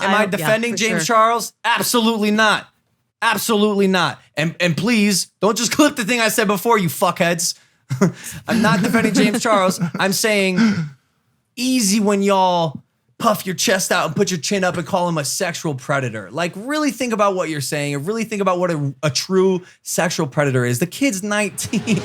Am I defending James Charles? Absolutely not. Absolutely not. And please, don't just clip the thing I said before, you fuckheads. I'm not defending James Charles. I'm saying easy when y'all puff your chest out and put your chin up and call him a sexual predator. Like, really think about what you're saying and really think about what a true sexual predator is. The kid's 19.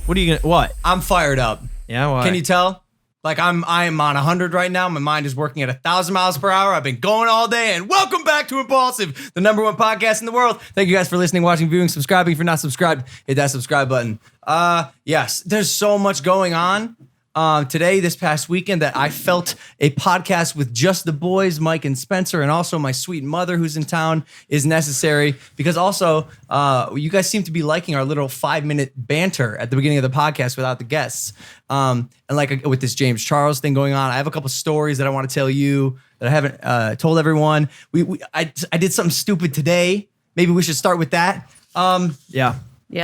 What are you gonna, what? I'm fired up. Yeah, why? Can you tell? Like I am on 100 right now. My mind is working at 1,000 miles per hour. I've been going all day, and welcome back to Impaulsive, the #1 podcast in the world. Thank you guys for listening, watching, viewing, subscribing. If you're not subscribed, hit that subscribe button. Yes, there's so much going on today, this past weekend, that I felt a podcast with just the boys, Mike and Spencer, and also my sweet mother who's in town is necessary, because also you guys seem to be liking our little 5-minute banter at the beginning of the podcast without the guests. And like with this James Charles thing going on, I have a couple stories that I want to tell you that I haven't told everyone. I did something stupid today. Maybe we should start with that. Yeah.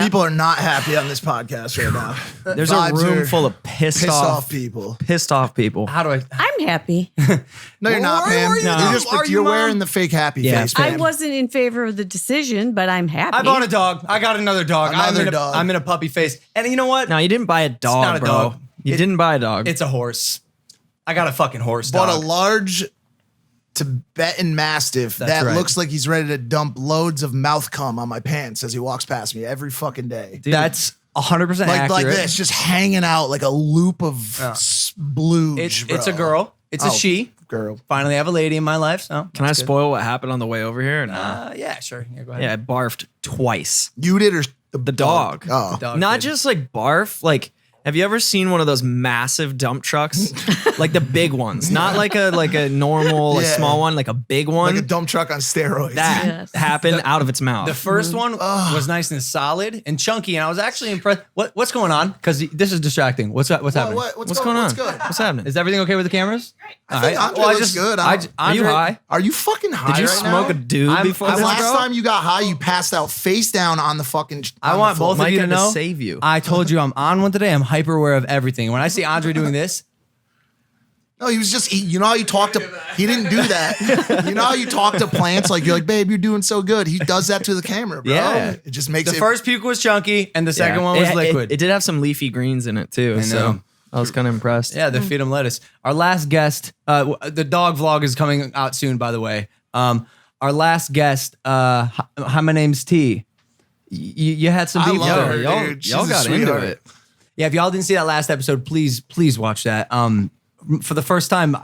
People are not happy on this podcast right now. There's a room full of pissed off people. Pissed off people. How do I? I'm happy. No, you're not, Pam. You're wearing the fake happy face, Pam. I wasn't in favor of the decision, but I'm happy. I bought a dog. I got another dog. I'm in a puppy face. And you know what? No, you didn't buy a dog, not a bro. dog. You didn't buy a dog. It's a horse. I got a fucking horse Bought dog. a large Tibetan Mastiff that right. looks like he's ready to dump loads of mouth cum on my pants as he walks past me every fucking day. Dude, that's 100% accurate. Like this, just hanging out like a loop of splooge, It's a girl. It's a she. Girl. Finally have a lady in my life. So Can I spoil what happened on the way over here? No. yeah, sure. Yeah, go ahead. Yeah, I barfed twice. You did or The dog. Oh. The dog Not did. just like barf, like, have you ever seen one of those massive dump trucks? Like the big ones, not like a normal, like small one, like a big one. Like a dump truck on steroids. That happened out of its mouth. The first one was nice and solid and chunky, and I was actually impressed. What's going on? Because this is distracting. What's happening? What's going on? What's good? What's happening? Is everything okay with the cameras? I think Andre looks good. Are you high? Are you fucking high? Did you right smoke now? a dude before this, Last bro? time you got high, you passed out face down on the fucking. I want both of Mike you to had to know. save you. I told you I'm on one today. I'm hyper aware of everything. When I see Andre doing this, No, he was just. You know how you talk to. He didn't do that. You know how you talk to plants, like you're like, babe, you're doing so good. He does that to the camera, bro. Yeah. It just makes the it. first puke was chunky, and the second one was liquid. It did have some leafy greens in it too. So I was kind of impressed. Yeah, they feed him lettuce. Our last guest, the dog vlog is coming out soon, by the way. Our last guest, hi, my name's T. You had some I beef love there. her, dude. She's Y'all a got into sweetheart. it. Yeah, if y'all didn't see that last episode, please watch that. For the first time,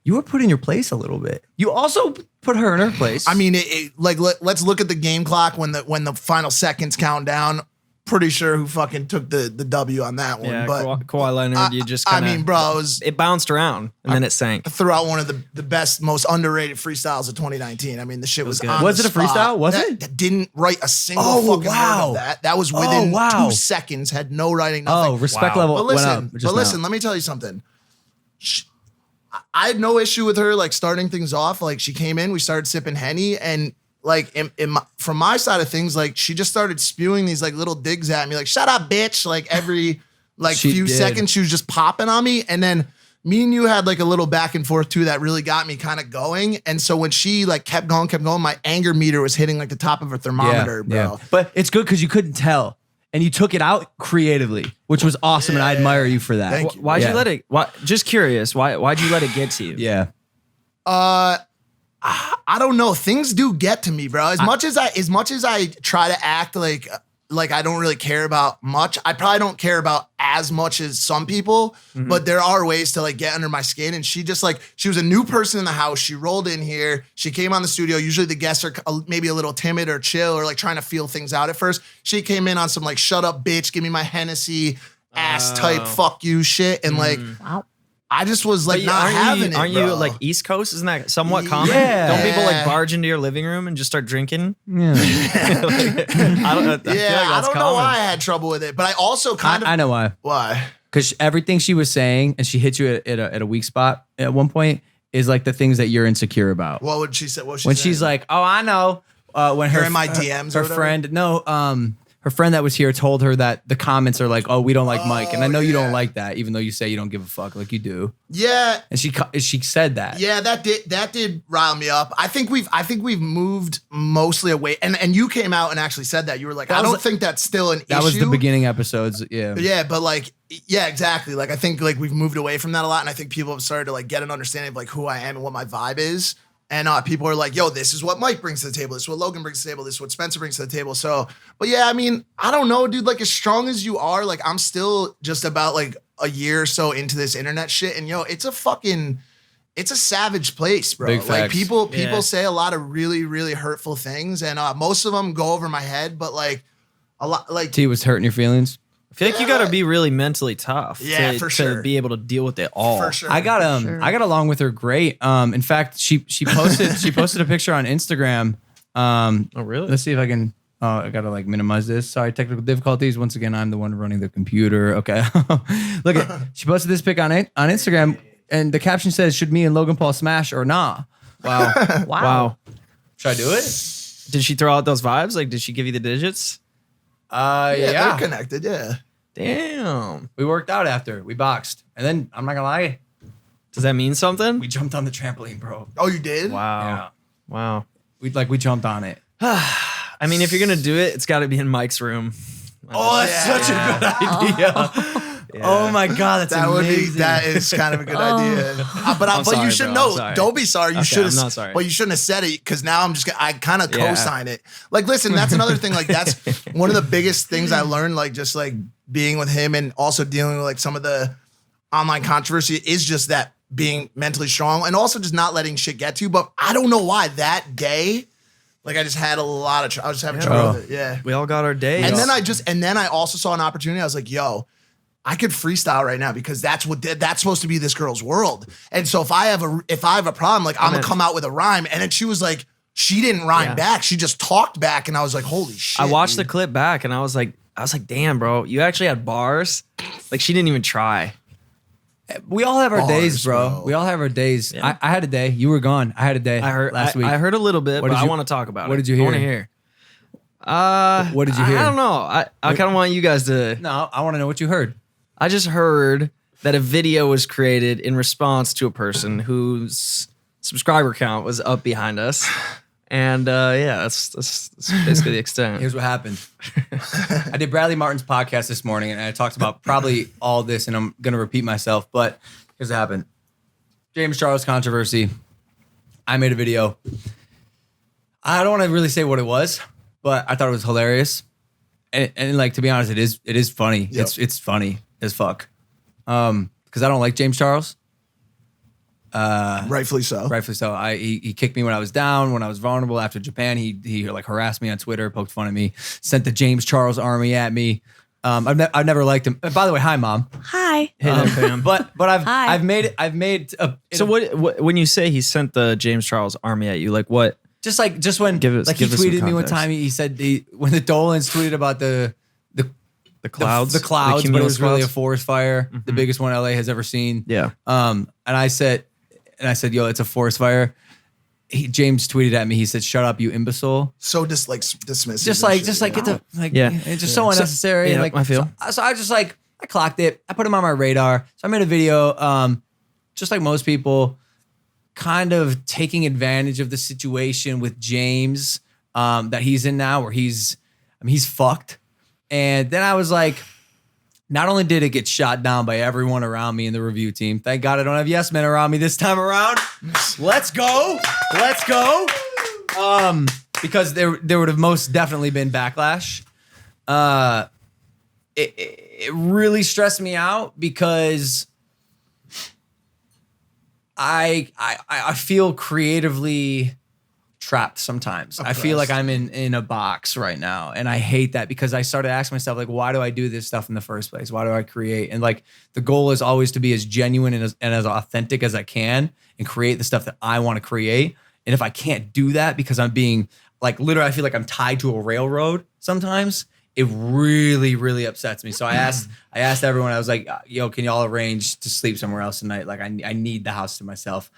you were put in your place a little bit. You also put her in her place. I mean, let's look at the game clock when the final seconds count down. Pretty sure who fucking took the W on that one. Yeah, but Kawhi Leonard, you just I kinda, mean, bro, it bounced around and then it sank. threw out one of the best, most underrated freestyles of 2019. I mean, the shit was good. on Was the it a freestyle? spot. Was That- it? that didn't write a single Oh, fucking wow. word of that. That was within wow. 2 seconds. Had no writing. Nothing. oh, respect Wow. level But went up. listen, just now. let me tell you something. I had no issue with her like starting things off. Like she came in, we started sipping Henny, and like from my side of things, like she just started spewing these like little digs at me, like "shut up, bitch!" Like every like She few did. seconds, she was just popping on me, and then me and you had like a little back and forth too that really got me kind of going. And so when she like kept going, my anger meter was hitting like the top of her thermometer, bro. But it's good because you couldn't tell. And you took it out creatively, which was awesome, and I admire you for that. Thank you. Why'd Yeah. you let it? Just curious. Why'd you let it get to you? Yeah. I don't know. Things do get to me, bro. As much as I try to act like I don't really care about much, I probably don't care about as much as some people, but there are ways to like get under my skin. And she just like, she was a new person in the house. She rolled in here. She came on the studio. Usually the guests are maybe a little timid or chill or like trying to feel things out at first. She came in on some like, shut up, bitch, give me my Hennessy ass type, fuck you shit. And like, Wow. I just was like But not having it, Aren't bro. you like East Coast? Isn't that somewhat common? Yeah. Don't people like barge into your living room and just start drinking? Yeah. I don't know. I feel like I that's don't know common. why I had trouble with it, but I also kind of I know why. why. Because everything she was saying, and she hit you at a weak spot at one point, is like the things that you're insecure about. What would she say? What was she When saying? she's like, "Oh, I know," when You're her in my DMs or her whatever? friend, no, her friend that was here told her that the comments are like, "Oh, we don't like Mike," and I know you don't yeah. like that, even though you say you don't give a fuck, like you do. Yeah, And she said that. yeah, that did rile me up. I think we've moved mostly away, and you came out and actually said that. You were like, I don't think that's still an issue. That was the beginning episodes. Yeah. Yeah, but like, yeah, exactly. Like, I think like we've moved away from that a lot, and I think people have started to like get an understanding of like who I am and what my vibe is. And people are like, yo, this is what Mike brings to the table. This is what Logan brings to the table. This is what Spencer brings to the table. So, but yeah, I mean, I don't know, dude. Like, as strong as you are, like, I'm still just about like a year or so into this internet shit. And yo, it's a savage place, bro. Big Like, facts. people Yeah. say a lot of really, really hurtful things. And most of them go over my head, but like a lot, like, T was hurting your feelings. I feel like you got to be really mentally tough Yeah, to, for to sure. be able to deal with it all. for sure. I got Sure. I got along with her great. In fact, she posted a picture on Instagram. Oh, really? Let's see if I can. Oh, I gotta like minimize this. Sorry, technical difficulties. Once again, I'm the one running the computer. Okay, look at. She posted this pic on Instagram, and the caption says, "Should me and Logan Paul smash or nah?" Wow. Wow. Should I do it? Did she throw out those vibes? Like, did she give you the digits? yeah, Yeah. they're connected. Yeah. Damn. We worked out after we boxed, and then I'm not gonna lie, Does that mean something? we jumped on the trampoline, bro. Oh, you did? Wow. Yeah, Wow. we jumped on it. I mean, if you're going to do it, it's got to be in Mike's room. Oh, that's Yeah. such a good idea. Oh my god, that's That would be. amazing. That is kind of a good idea. But I'm but you sorry, should bro, know. I'm sorry. Don't be sorry. You Okay, should have. I'm not sorry. But you shouldn't have said it because now I'm just. I kind of Yeah. co-sign it. Like, listen, that's another thing. Like, that's one of the biggest things I learned. Like, just like being with him and also dealing with like some of the online controversy is just that being mentally strong and also just not letting shit get to you. But I don't know why that day. Like, I just had a lot of. I was just having trouble with it. Yeah. We all got our days. And then I also saw an opportunity. I was like, yo, I could freestyle right now because that's supposed to be this girl's world. And so if I have a problem, like I'm gonna come out with a rhyme. And then she was like, she didn't rhyme back. She just talked back. And I was like, holy shit. I watched dude. the clip back and I was like, damn, bro, you actually had bars. Like, she didn't even try. We all have our days, Bars, bro. bro. We all have our days. Yeah. I had a day. You were gone. I had a day. I heard last week. I heard a little bit, What but did I you- want to talk about it. what did you I want to hear? hear. What did you hear? I don't know. I kind of want you guys to. No, I want to know what you heard. I just heard that a video was created in response to a person whose subscriber count was up behind us. And yeah, that's basically the extent. Here's what happened. I did Bradley Martin's podcast this morning, and I talked about probably all this, and I'm going to repeat myself, but here's what happened. James Charles controversy. I made a video. I don't want to really say what it was, but I thought it was hilarious. And like, to be honest, it is funny. Yep. It's funny as fuck. Because I don't like James Charles. Rightfully so. Rightfully so. He kicked me when I was down, when I was vulnerable after Japan. He like harassed me on Twitter, poked fun at me, sent the James Charles army at me. I've never liked him. And by the way, hi mom. Hi. Hey there, fam. But Hi. I've made a, So what when you say he sent the James Charles army at you, like what? just when Give us- like he give us some tweeted me one context. time. He said when the Dolans tweeted about the clouds? the clouds, but it cumulus was really a clouds? forest fire, the biggest one LA has ever seen. Yeah. And I said, yo, it's a forest fire. James tweeted at me. He said, "Shut up, you imbecile." So just like dismissive. Just and like shit, get the like. Yeah. It's just so unnecessary. yeah, like I feel. So I just like I clocked it. I put him on my radar. So I made a video. Just like most people, kind of taking advantage of the situation with James that he's in now, where he's fucked. And then I was like, not only did it get shot down by everyone around me in the review team, thank God I don't have yes men around me this time around. Let's go. Because there would have most definitely been backlash. It really stressed me out because I feel creatively trapped sometimes. I feel like I'm in a box right now, and I hate that because I started asking myself, like, why do I do this stuff in the first place? Why do I create? And like the goal is always to be as genuine and as authentic as I can and create the stuff that I want to create. And if I can't do that because I'm being like literally, I feel like I'm tied to a railroad sometimes. It really, really upsets me. So I asked everyone. I was like, "Yo, can y'all arrange to sleep somewhere else tonight? Like, I need the house to myself."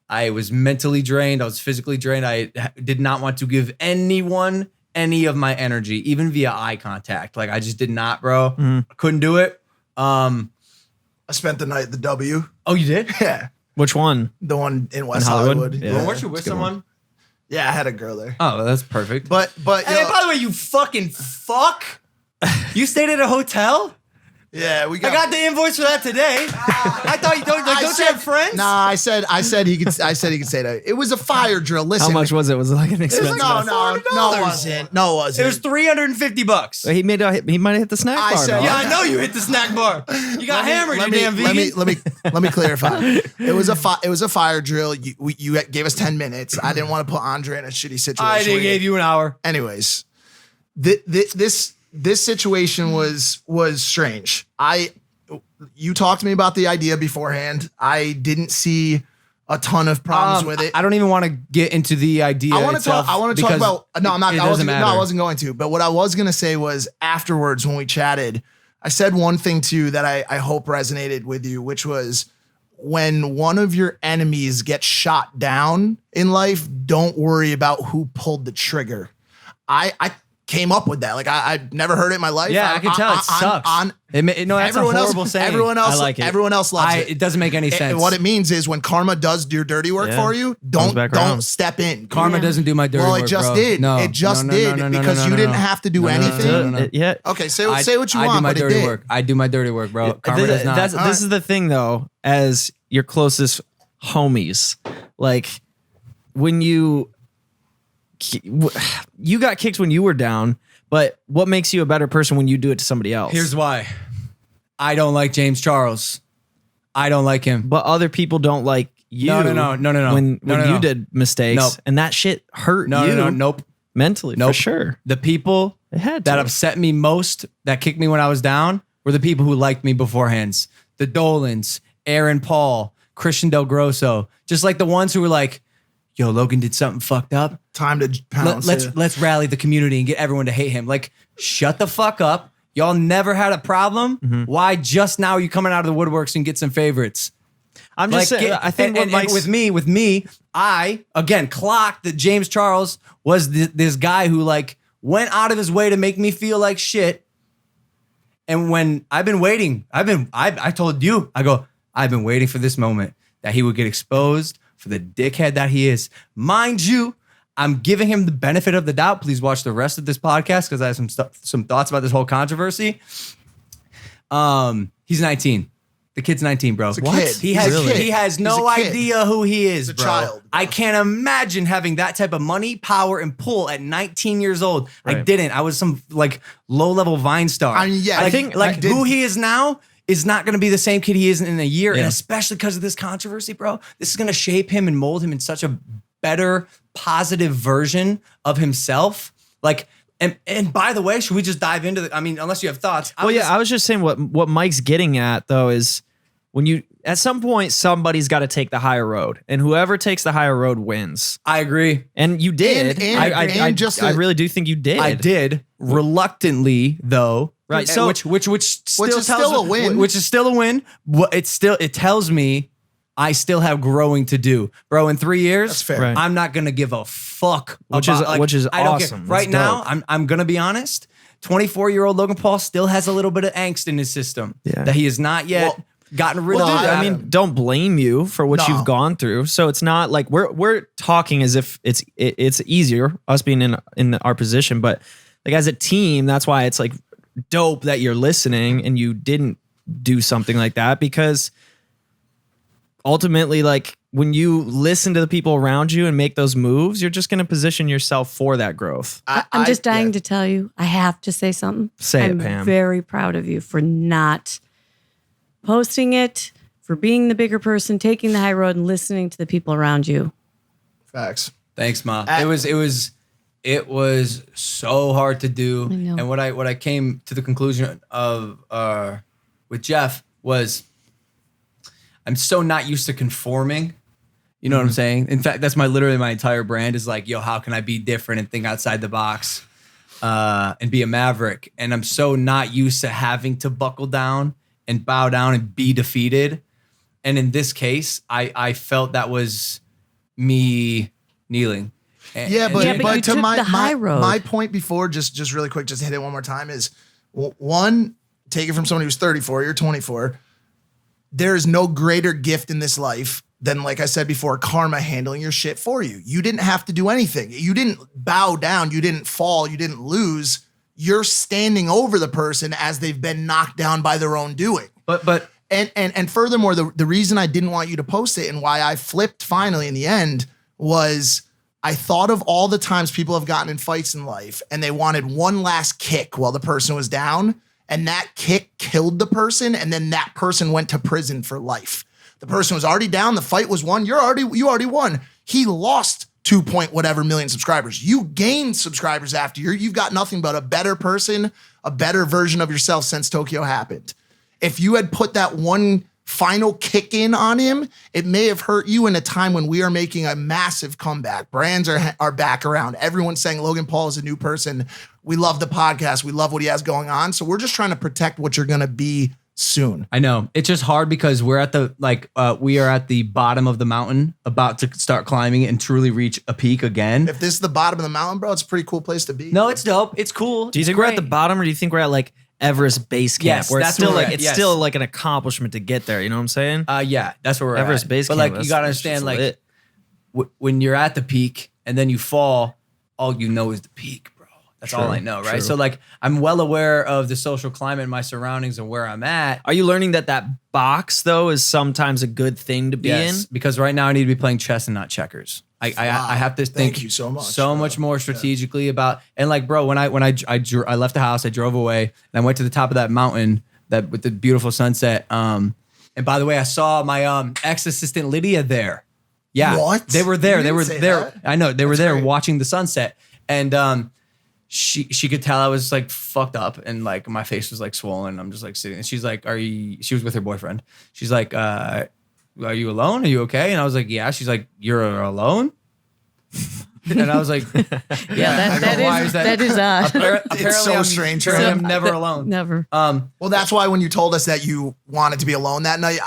I was mentally drained. I was physically drained. I did not want to give anyone any of my energy, even via eye contact. Like I just did not, bro. I couldn't do it. I spent the night at the W. Oh, you did? Yeah. Which one? The one in West Hollywood? Hollywood. Yeah. Well, weren't you with That's a good someone? Yeah, I had a girl there. Oh, that's perfect. But Hey, yo, by the way, you fucking fuck. You stayed at a hotel? yeah, we got. I got the invoice for that today. I thought you don't you have friends? Nah, I said he could say that. It was a fire drill. Listen, How much was it? Was it like an It was expensive? no, it wasn't. No, it wasn't. It was $350. He might have hit the snack I bar. said- though. Yeah, I know you hit the snack bar. You got hammered, you damn vegan. Let me clarify. It was a fire drill. You gave us 10 minutes. I didn't want to put Andre in a shitty situation. I gave you an hour. Anyways, this situation was strange. You talked to me about the idea beforehand. I didn't see a ton of problems with it. I don't even want to get into the idea. I want to talk about. No, I'm not. It I doesn't wasn't going to. But what I was going to say was afterwards when we chatted, I said one thing too that I hope resonated with you, which was when one of your enemies gets shot down in life, don't worry about who pulled the trigger. I came up with that. Like I've never heard it in my life. Yeah, I can tell it sucks. That's a horrible saying. Everyone else, I like it. Everyone else loves it. It doesn't make any sense. What it means is when karma does your dirty work Yeah. for you, Comes back around. don't step in. Karma doesn't do my dirty work. Well, it just bro. did. No, It just no, did because you didn't have to do anything. Yeah. Okay, say what you I want, do my but it dirty did. work. I do my dirty work, bro. Karma does not. This is the thing, though, as your closest homies, like when you got kicked when you were down, but what makes you a better person when you do it to somebody else? Here's why. I don't like James Charles. I don't like him. But other people don't like you. No. When No. you did mistakes, Nope. and that shit hurt you. Nope. Mentally, Nope. for sure. The people It had that to. upset me most, that kicked me when I was down, were the people who liked me beforehand. The Dolans, Aaron Paul, Christian Del Grosso, just like the ones who were like, yo, Logan did something fucked up. Time to pounce. Let's rally the community and get everyone to hate him. Like, shut the fuck up. Y'all never had a problem. Mm-hmm. Why just now are you coming out of the woodworks and get some favorites? I'm just saying. I think what Mike's with me, I again clocked that James Charles was this guy who like went out of his way to make me feel like shit. And when I've been waiting, I told you, I've been waiting for this moment that he would get exposed for the dickhead that he is. Mind you, I'm giving him the benefit of the doubt. Please watch the rest of this podcast because I have some thoughts about this whole controversy. He's 19. The kid's 19, bro. a kid. He He's has a kid. he has no He's a kid. idea who he is, He's a bro. child, bro. I can't imagine having that type of money, power, and pull at 19 years old. I Right. didn't. I was some like low-level Vine star. I mean, yeah, I like- think I like did- who he is now is not going to be the same kid he is in a year, Yeah. and especially because of this controversy, bro. This is going to shape him and mold him in such a better, positive version of himself. Like, and by the way, should we just dive into I mean, unless you have thoughts. Well, yeah, I was just saying what Mike's getting at though is when you at some point somebody's got to take the higher road, and whoever takes the higher road wins. I agree. And you did. I really do think you did. I did reluctantly though. Right. So So which still is tells still a me- win. Which is still a win. But it tells me I still have growing to do, bro. In 3 years, That's fair. Right. I'm not gonna give a fuck. Which about, is I don't awesome. Care. Right That's now, dope. I'm gonna be honest. 24-year-old Logan Paul still has a little bit of angst in his system Yeah. that he has not yet gotten rid well, of. dude, I mean, don't blame you for what No. you've gone through. So it's not like we're talking as if it's easier us being in our position, but like as a team, that's why it's like dope that you're listening and you didn't do something like that, because ultimately, like when you listen to the people around you and make those moves, you're just going to position yourself for that growth. I'm just dying to tell you, I have to say something. Say it, I'm Pam. very proud of you for not posting it, for being the bigger person, taking the high road, and listening to the people around you. Facts. Thanks, Ma. It was so hard to do. I know. And what I came to the conclusion of with Jeff was I'm so not used to conforming. You know what I'm saying? In fact, that's literally my entire brand is like, yo, how can I be different and think outside the box and be a maverick? And I'm so not used to having to buckle down and bow down and be defeated. And in this case, I felt that was me kneeling. Yeah, but, Yeah, but you to took the high road. my point before, just really quick, just hit it one more time is one, take it from somebody who's 34, you're 24. There is no greater gift in this life than, like I said before, karma handling your shit for you. You didn't have to do anything. You didn't bow down. You didn't fall. You didn't lose. You're standing over the person as they've been knocked down by their own doing. And furthermore, the reason I didn't want you to post it and why I flipped finally in the end was I thought of all the times people have gotten in fights in life and they wanted one last kick while the person was down, and that kick killed the person, and then that person went to prison for life. The person was already down, the fight was won, you already won. He lost 2 point whatever million subscribers. You gained subscribers after you've got nothing but a better person, a better version of yourself since Tokyo happened. If you had put that one final kick in on him, it may have hurt you in a time when we are making a massive comeback. Brands are back around. Everyone's saying Logan Paul is a new person. We love the podcast. We love what he has going on. So we're just trying to protect what you're going to be soon. I know it's just hard because we're at we are at the bottom of the mountain, about to start climbing it and truly reach a peak again. If this is the bottom of the mountain, bro, it's a pretty cool place to be. No, it's dope. It's cool. Do you think we're at the bottom, or do you think we're at like Everest base camp? Yes, where it's that's still where like we're at. it's Yes. still like an accomplishment to get there. You know what I'm saying? Yeah, that's where we're Everest at. base but camp, like you gotta that's understand, just like lit. when you're at the peak and then you fall, all you know is the peak, bro. That's all I know, right? true. So like I'm well aware of the social climate in my surroundings and where I'm at. Are you learning that box though is sometimes a good thing to be in? Because right now I need to be playing chess and not checkers. I have to think Thank you so much, much more strategically about, and like, bro, when I left the house, I drove away and I went to the top of that mountain that with the beautiful sunset. And by the way, I saw my ex assistant Lydia there. Yeah, What? They were there. You They didn't were say there. that. I know they were That's there great. watching the sunset, and she could tell I was like fucked up and like my face was like swollen. I'm just like sitting, and she's like, she was with her boyfriend. She's like, are you alone? Are you okay? And I was like, yeah. She's like, you're alone? And I was like, yeah. That is us. Apparently so I'm, strange, Apparently right? I'm never alone. Never. Well, that's why when you told us that you wanted to be alone that night,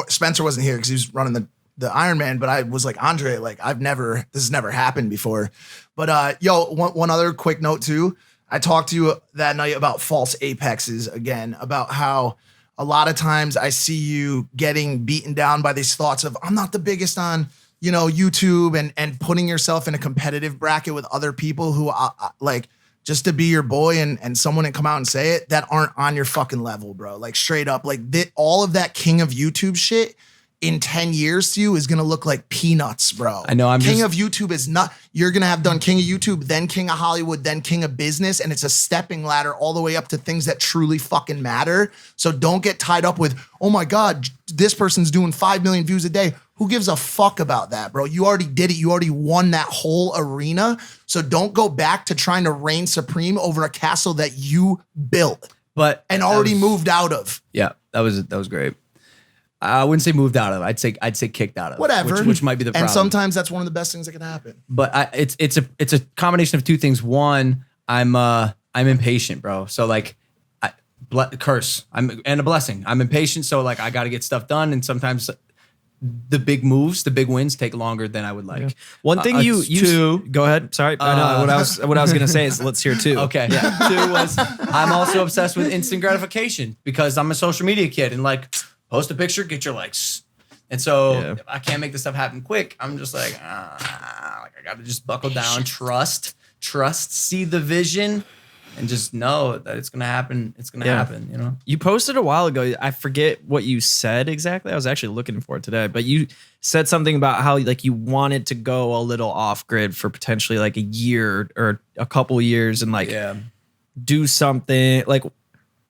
Spencer wasn't here because he was running the Ironman, but I was like, Andre, like this has never happened before. But one other quick note too. I talked to you that night about false apexes again, about how a lot of times I see you getting beaten down by these thoughts of I'm not the biggest on, YouTube and putting yourself in a competitive bracket with other people who like just to be your boy and someone and come out and say it that aren't on your fucking level, bro. Like straight up, like all of that king of YouTube shit in 10 years to you is going to look like peanuts, bro. I know. King of YouTube is not, you're going to have done king of YouTube, then king of Hollywood, then king of business. And it's a stepping ladder all the way up to things that truly fucking matter. So don't get tied up with, oh my God, this person's doing 5 million views a day. Who gives a fuck about that, bro? You already did it. You already won that whole arena. So don't go back to trying to reign supreme over a castle that you built and already moved out of. Yeah, that was great. I wouldn't say moved out of. I'd say kicked out of. Whatever. Which might be the problem. And sometimes that's one of the best things that can happen. But it's a combination of two things. One, I'm impatient, bro. So like, curse. And a blessing. I'm impatient, so like I got to get stuff done, and sometimes the big moves, the big wins take longer than I would like. Yeah. One thing you go ahead. Sorry, what I was gonna say is let's hear two. Okay, yeah. Two was I'm also obsessed with instant gratification because I'm a social media kid and like post a picture, get your likes. And so if I can't make this stuff happen quick, I'm just like I got to just buckle down, trust, see the vision, and just know that it's going to happen. It's going to happen, You posted a while ago. I forget what you said exactly. I was actually looking for it today, but you said something about how like you wanted to go a little off grid for potentially like a year or a couple years and like do something like.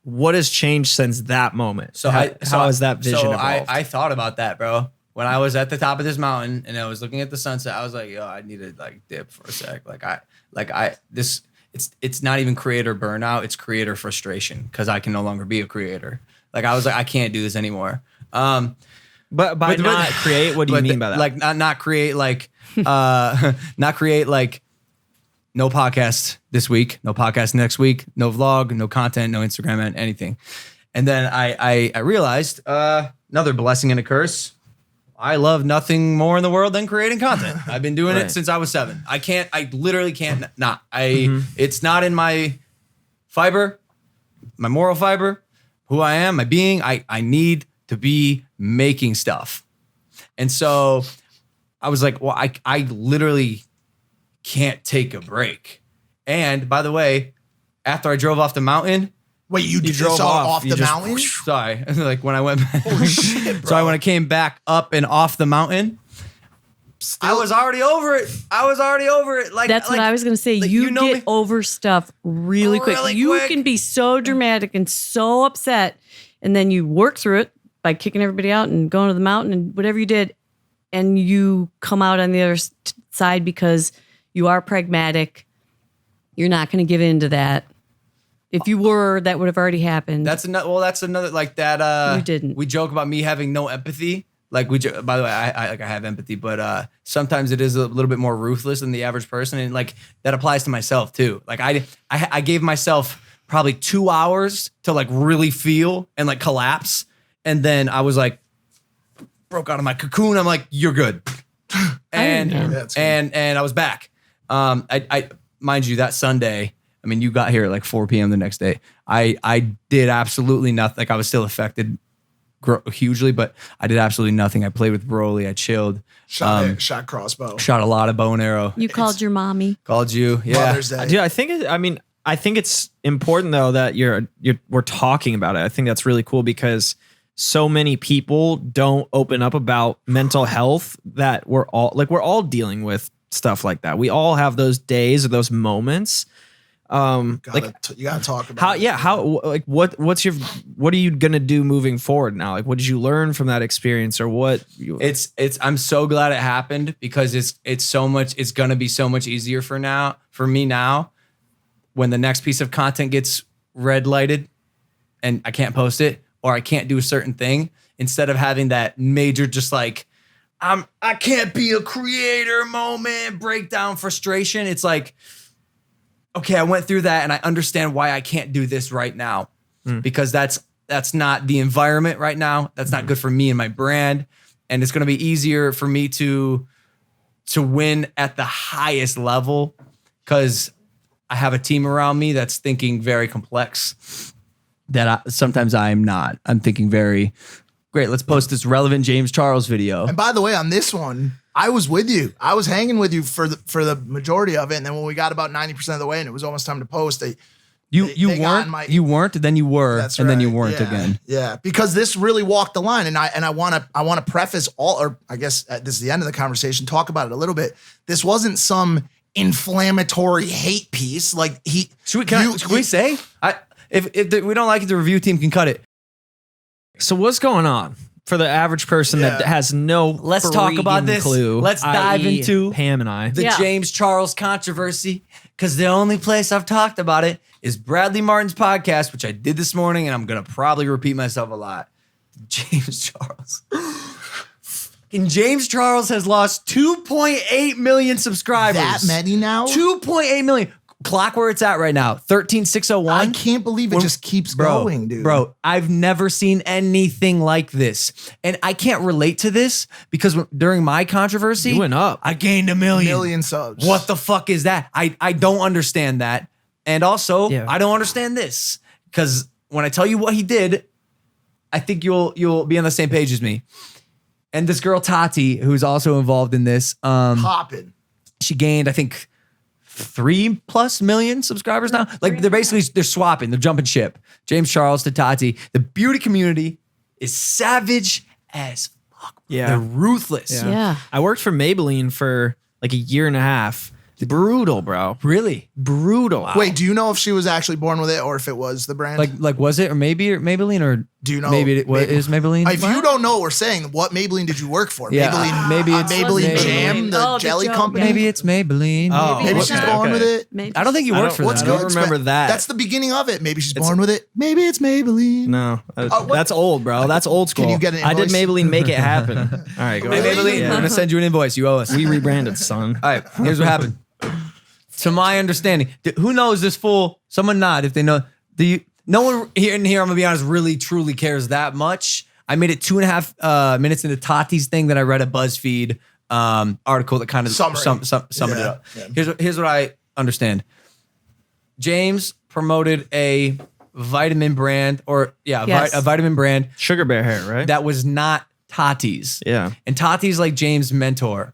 What has changed since that moment? So how has that vision evolved? I thought about that, bro. When I was at the top of this mountain and I was looking at the sunset, I was like, yo, I need to like dip for a sec. It's not even creator burnout, it's creator frustration because I can no longer be a creator. Like I was like, I can't do this anymore. But by not create, what do you mean by that? Like not create like not create like no podcast this week, no podcast next week, no vlog, no content, no Instagram, and anything. And then I realized another blessing and a curse. I love nothing more in the world than creating content. I've been doing it Right. since I was 7. I literally can't not. It's not in my fiber, my moral fiber, who I am, my being. I need to be making stuff. And so I was like, well, I literally can't take a break. And by the way, after I drove off the mountain, Wait, you drove saw off. off You the just- mountain? sorry, like when I went back. Holy shit, bro. So when I came back up and off the mountain, I was already over it. Like That's what I was going to say. like, You, you know get me- over stuff really quick. Really You quick. can be so dramatic and so upset, and then you work through it by kicking everybody out and going to the mountain and whatever you did, and you come out on the other side because you are pragmatic. You're not going to give in to that. If you were, that would have already happened. That's another like that. You didn't. We joke about me having no empathy. Like by the way, I have empathy, but sometimes it is a little bit more ruthless than the average person, and like that applies to myself too. Like I gave myself probably 2 hours to like really feel and like collapse, and then I was like broke out of my cocoon. I'm like, you're good, and understand. That's good. and I was back. I mind you that Sunday. I mean, you got here at like 4 p.m. the next day. I did absolutely nothing. Like I was still affected hugely, but I did absolutely nothing. I played with Broly. I chilled. Shot crossbow. Shot a lot of bow and arrow. you called your mommy. Called you. Yeah. Mother's Day. Dude, I think it's important though that we're talking about it. I think that's really cool because so many people don't open up about mental health that we're all dealing with stuff like that. We all have those days or those moments. You gotta talk about it. What are you gonna do moving forward now? Like, what did you learn from that experience, or what? I'm so glad it happened because it's gonna be so much easier for me now when the next piece of content gets red lighted and I can't post it or I can't do a certain thing, instead of having that major just like I can't be a creator moment, breakdown, frustration. It's like, okay, I went through that and I understand why I can't do this right now because that's not the environment right now. That's not good for me and my brand. And it's going to be easier for me to win at the highest level because I have a team around me that's thinking very complex that sometimes I am not. I'm thinking very, great, let's post this relevant James Charles video. And by the way, on this one, I was with you. I was hanging with you for the majority of it. And then when we got about 90% of the way and it was almost time to post, You you weren't, then you were, That's and then you right. weren't Yeah. again. Yeah, because this really walked the line, and I want to preface or I guess this is the end of the conversation. Talk about it a little bit. This wasn't some inflammatory hate piece. Like Should we say? If we don't like it, the review team can cut it. So what's going on for the average person that Yeah. has no Let's talk about freaking this. clue? Let's dive i.e. into Pam and I. The Yeah. James Charles controversy, because the only place I've talked about it is Bradley Martin's podcast, which I did this morning, and I'm gonna probably repeat myself a lot. James Charles. And James Charles has lost 2.8 million subscribers. that many now. 2.8 million. Clock where it's at right now, 13,601. I can't believe it just keeps going, dude. Bro, I've never seen anything like this. And I can't relate to this because during my controversy, You went up. I gained a million. Subs. What the fuck is that? I don't understand that. And also, Yeah. I don't understand this. Because when I tell you what he did, I think you'll be on the same page as me. And this girl, Tati, who's also involved in this, Popping. she gained, I think, 3+ million subscribers now. Like they're swapping, they're jumping ship. James Charles to Tati. The beauty community is savage as fuck. Yeah. They're ruthless. Yeah. I worked for Maybelline for like a year and a half. Brutal, bro. Really? Brutal. Wait, do you know if she was actually born with it or if it was the brand? Like was it or Maybelline or do you know? maybe what is Maybelline? If you don't know what we're saying, what Maybelline did you work for? Yeah, Maybelline, maybe it's Maybelline Maybelline. Jam, the Oh, the jelly joke, company. Maybe it's Maybelline. Oh, Maybe okay, she's born with it. Maybe. I don't think you I worked for don't- that. I don't remember that. That's the beginning of it. Maybe she's born with it. Maybe it's Maybelline. No, what- that's old, bro. That's old school. Can you get an I did invoice? Maybelline make it happen. All right, go ahead. Maybelline, Yeah. we're gonna send you an invoice. You owe us. We rebranded, son. All right, here's what happened. To my understanding, who knows this fool? Someone nod if they know. No one here, I'm gonna be honest, really truly cares that much. I made it 2.5 minutes into Tati's thing that I read a BuzzFeed article that kind of summed it up. Yeah. Here's what I understand. James promoted a vitamin brand a vitamin brand. Sugar Bear hair, right? That was not Tati's. Yeah. And Tati's like James' mentor.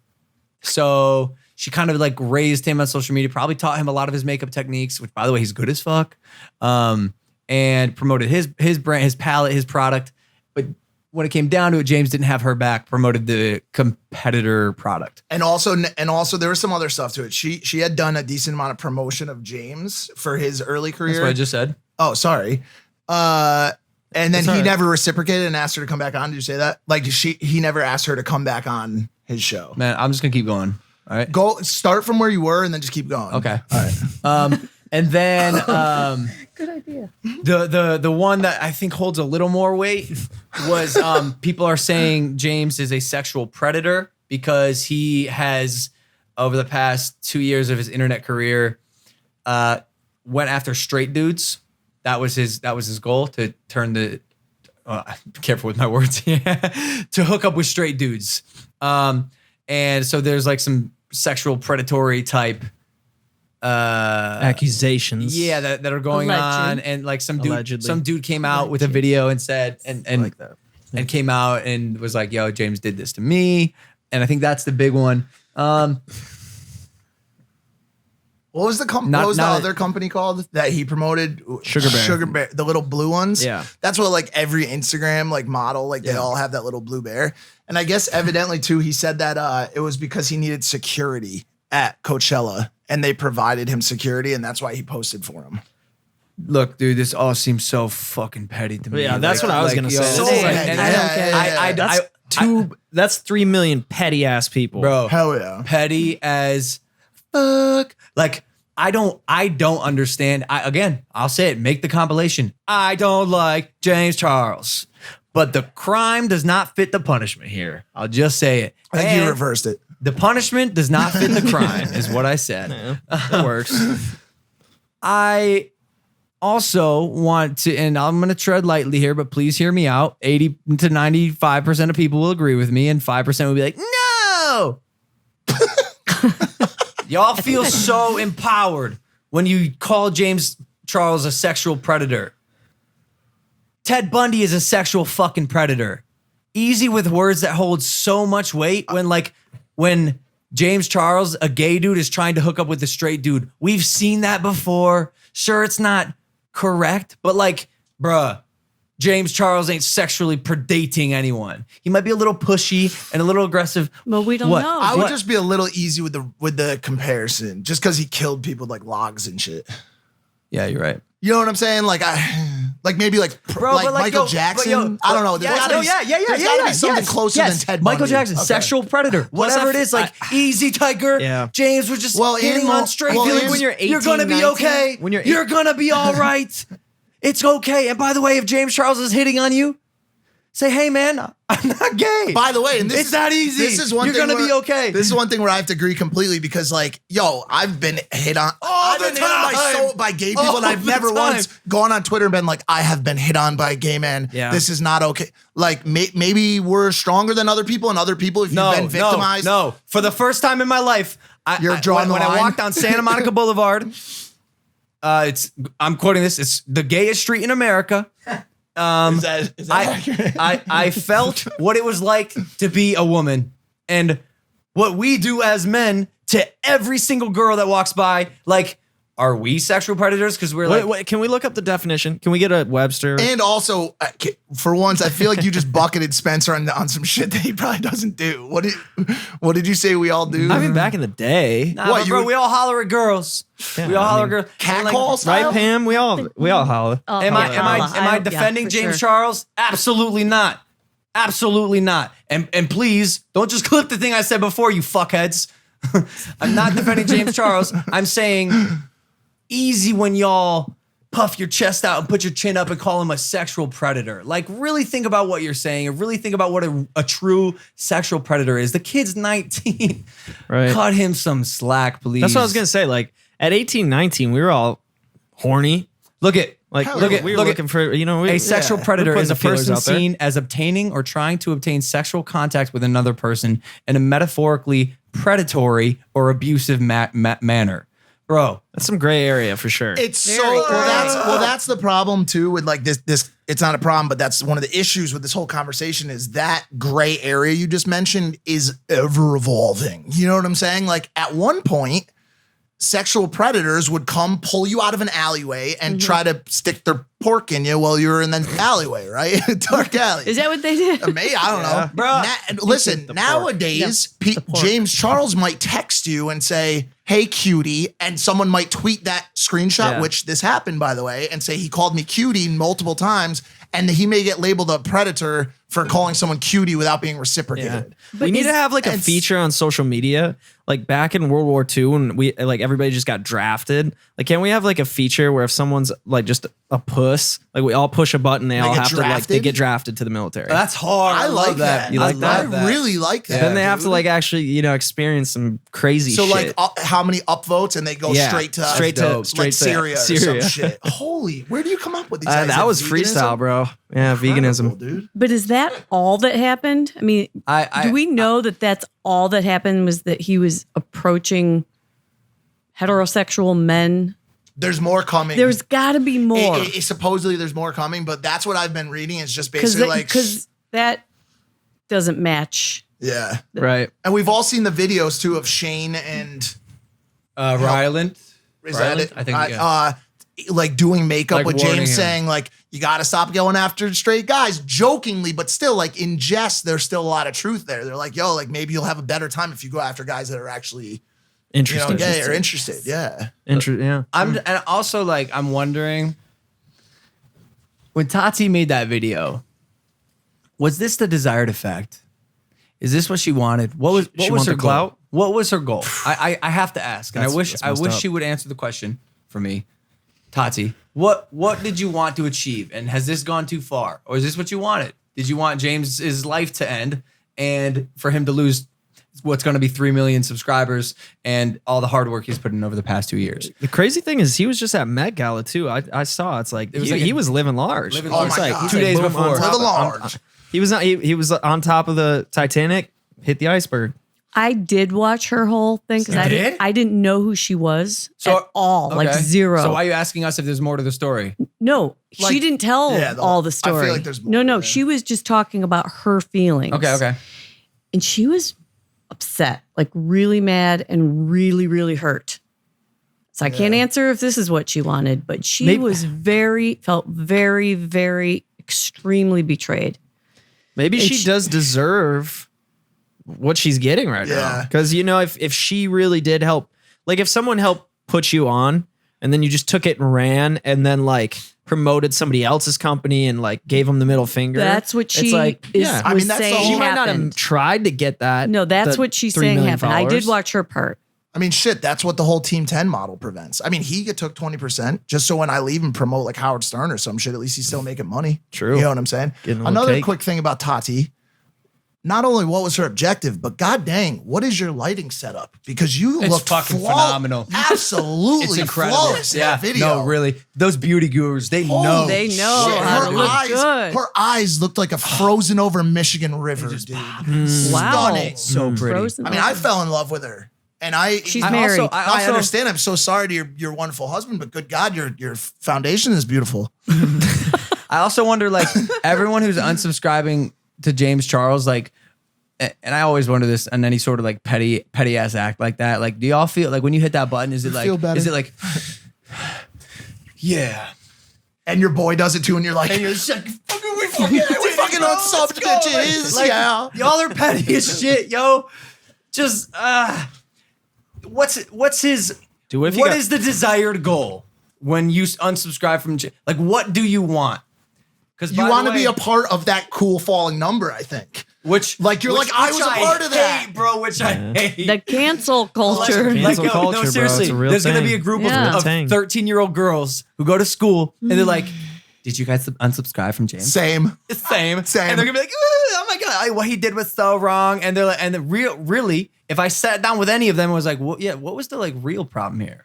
So she kind of like raised him on social media, probably taught him a lot of his makeup techniques, which by the way, he's good as fuck. And promoted his brand, his palette, his product. But when it came down to it, James didn't have her back, promoted the competitor product. And also there was some other stuff to it. She had done a decent amount of promotion of James for his early career. That's what I just said. Oh, sorry. And then he never reciprocated and asked her to come back on. Did you say that? Like he never asked her to come back on his show. Man, I'm just gonna keep going. All right. Go start from where you were and then just keep going. Okay. All right. And then Good idea. the one that I think holds a little more weight was people are saying James is a sexual predator because he has, over the past 2 years of his internet career, went after straight dudes. That was his goal, to turn the careful with my words to hook up with straight dudes. And so there's like some sexual predatory type accusations. Yeah, that are going on, and like some dude came out with a video and said and like that. And came out and was like, "Yo, James did this to me," and I think that's the big one. What was the other company called that he promoted? Sugar Bear. Sugar Bear, the little blue ones. Yeah, that's what like every Instagram like model they all have that little blue bear. And I guess evidently too, he said that it was because he needed security at Coachella, and they provided him security, and that's why he posted for him. Look, dude, this all seems so fucking petty to me. Yeah, that's what I was gonna say. So that's 3 million petty ass people, bro. Hell yeah, petty as fuck. Like I don't understand. I'll say it. Make the compilation. I don't like James Charles, but the crime does not fit the punishment here. I'll just say it. I think you reversed it. The punishment does not fit the crime, is what I said. Yeah, that works. I also want to, and I'm going to tread lightly here, but please hear me out. 80 to 95% of people will agree with me, and 5% will be like, no. Y'all feel so empowered when you call James Charles a sexual predator. Ted Bundy is a sexual fucking predator. Easy with words that hold so much weight when James Charles, a gay dude, is trying to hook up with a straight dude. We've seen that before. Sure, it's not correct, but like, bruh, James Charles ain't sexually predating anyone. He might be a little pushy and a little aggressive. But we don't know. I would just be a little easy with the comparison, just because he killed people like logs and shit. Yeah, you're right. You know what I'm saying? Like maybe Michael Jackson. I don't know. There's gotta be something closer than Ted Bundy. Michael Jackson, sexual predator, whatever it is. Like easy tiger. Yeah. James was just hitting on straight dudes. When you're 18, you're gonna be 19, okay. When you're gonna be all right. It's okay. And by the way, if James Charles is hitting on you, say, hey man, I'm not gay. By the way, and it's that easy. This is one you're thing gonna be okay. This is one thing where I have to agree completely, because like, I've been hit on by gay people, and I've never once gone on Twitter and been like, I have been hit on by a gay man. Yeah. This is not okay. Like maybe we're stronger than other people, and other people, if you've been victimized. No. For the first time in my life, you're drawing the line. When I walked down Santa Monica Boulevard, I'm quoting this, it's the gayest street in America. Is that accurate? I felt what it was like to be a woman, and what we do as men to every single girl that walks by. Like, are we sexual predators? Because we're wait, can we look up the definition? Can we get a Webster? And also, for once, I feel like you just bucketed Spencer on some shit that he probably doesn't do. What did you say we all do? I mean, back in the day. We all holler at girls. Yeah, we all holler at girls. Catcalls, right, Pam? We all holler. Am I defending James Charles? Absolutely not. Absolutely not. And please don't just clip the thing I said before, you fuckheads. I'm not defending James Charles. I'm saying easy when y'all puff your chest out and put your chin up and call him a sexual predator. Like, really think about what you're saying, and really think about what a true sexual predator is. The kid's 19. Right. Cut him some slack, please. That's what I was going to say. Like, at 18, 19, we were all horny. Look at Like, Hell look yeah. at we're look at- looking for, A sexual predator putting is a the feelers person out there. seen as obtaining or trying to obtain sexual contact with another person in a metaphorically predatory or abusive manner. Bro, That's some gray area for sure. It's Very so gray. that's the problem too with like this it's not a problem, but that's one of the issues with this whole conversation is that gray area you just mentioned is ever evolving. You know what I'm saying? Like at one point, sexual predators would come pull you out of an alleyway and try to stick their pork in you while you were in the alleyway, right? Dark alley. Is that what they did? Me, I don't know. Bruh. Listen, nowadays, James Charles might text you and say, hey, cutie, and someone might tweet that screenshot, Yeah. which this happened, by the way, and say he called me cutie multiple times, and he may get labeled a predator for calling someone cutie without being reciprocated. We need to have like a and- feature on social media, like back in World War II when we like everybody just got drafted. Like, can we have like a feature where if someone's like just a puss, like we all push a button, they all get have to like they drafted? get drafted to the military. that's hard. I like that. You like that? I really like that. then they have to dude. like actually, experience some crazy So shit. like how many upvotes and they go Yeah, straight to straight to- like straight to Syria or Syria. some shit. Holy, where do you come up with these? that was freestyle, bro. Yeah, veganism. dude. But is that all that happened? I mean, do we know that that's all that happened was that he was approaching heterosexual men? There's more coming. There's got to be more. Supposedly there's more coming, but that's what I've been reading. It's just basically like, Because that doesn't match. yeah. Right. And we've all seen the videos too of Shane and Ryland. is that it? I think, yeah. Like doing makeup Like with warning James him. saying like, you got to stop going after straight guys jokingly, but still like in jest, there's still a lot of truth there. They're like, yo, like maybe you'll have a better time if you go after guys that are actually, Interesting. gay or interested. Yeah. Yeah. And also like I'm wondering when Tati made that video, was this the desired effect? Is this what she wanted? What was She was want her the clout? goal? What was her goal? I have to ask, and I That's wish messed up. she would answer the question for me. Tati, what did you want to achieve, and has this gone too far, or is this what you wanted? Did you want James's life to end and for him to lose what's going to be 3 million subscribers and all the hard work he's put in over the past 2 years? The crazy thing is he was just at Met Gala too. I saw it's like, was he was living large. Living Oh large. my It's like, God. he's 2 like, days boom, before. on top Living of- large. He was on top of the Titanic, hit the iceberg. I did watch her whole thing because I didn't know who she was at all, like Okay. zero. So why are you asking us if there's more to the story? No, Like, she didn't tell yeah, all the I story. feel like there's more, no, yeah. she was just talking about her feelings. Okay. And she was upset, like really mad and really, really hurt. So I can't answer if this is what she wanted, but she Maybe- felt very, very extremely betrayed. Maybe And she she- does deserve what she's getting right now. Yeah. Because, if she really did help, like if someone helped put you on and then you just took it and ran and then like promoted somebody else's company and like gave them the middle finger. That's what she it's like, is, yeah. I was mean, that's the saying whole- She might not have happened. tried to get that. No, that's the what she's 3 saying million happened. I did followers. watch her part. I mean, shit, that's what the whole Team 10 model prevents. I mean, he took 20% just so when I leave and promote like Howard Stern or some shit, at least he's still making money. True. You know what I'm saying? Getting a little Another cake. quick thing about Tati. Not only what was her objective, but god dang, what is your lighting setup? Because you It's look fucking phenomenal. Absolutely It's incredible. flawless in that video. No, really. Those beauty gurus, they Holy know. They know shit. how to Her look eyes, good. Her eyes looked like a frozen over Michigan river, dude. Wow. Stunning. So pretty. Frozen I mean, I fell in love with her. And She's I married. Also, I understand. I'm so sorry to your wonderful husband, but good God, your foundation is beautiful. I also wonder, like, everyone who's unsubscribing to James Charles, like, and I always wonder this on any sort of like petty ass act like that. Like, do y'all feel like when you hit that button, is it like, feel better. is it like, yeah. And your boy does it too, and you're like, And you're just like, we fucking unsubbed bitches. Like, Yeah. y'all are petty as shit, yo. Just, what's his, Dude, what if you what got- is the desired goal when you unsubscribe from, like, what do you want? Because You want to be a part of that cool falling number, I think. which, Like, you're which- like, I which was a part of that. hate, bro, which I hate. The cancel culture. Cancel culture, bro. seriously, It's a real there's going to thing. be a group Yeah. of Thing. 13-year-old girls who go to school and they're like, did you guys unsubscribe from James? Same. It's same. Same. And they're gonna be like, oh my god, what he did was so wrong. And they're like, and the really, if I sat down with any of them, I was like, well, yeah, what was the like real problem here?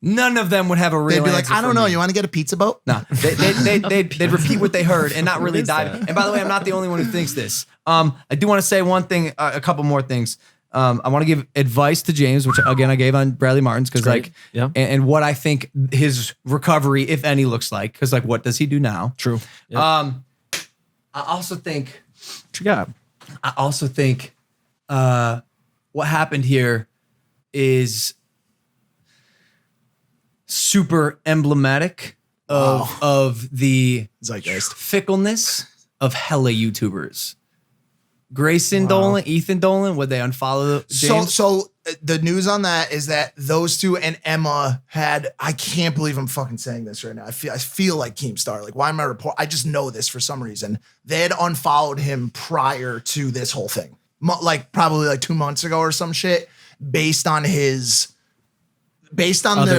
None of them would have a real They'd be like, answer I don't for know. me. You want to get a pizza boat? No, they'd repeat what they heard and not really is dive. that? And by the way, I'm not the only one who thinks this. I do want to say one thing, a couple more things. I want to give advice to James, which again I gave on Bradley Martin's because like, Yeah. and what I think his recovery, if any, looks like. Because like, what does he do now? True. Yep. I also think. What you got? I also think what happened here is super emblematic of the Zeitgeist. fickleness of hella YouTubers. Grayson Dolan, Ethan Dolan, would they unfollow James? So the news on that is that those two and Emma had, I can't believe I'm fucking saying this right now. I feel like Keemstar. Like, why am I report? I just know this for some reason. They had unfollowed him prior to this whole thing. Like probably like 2 months ago or some shit based on Other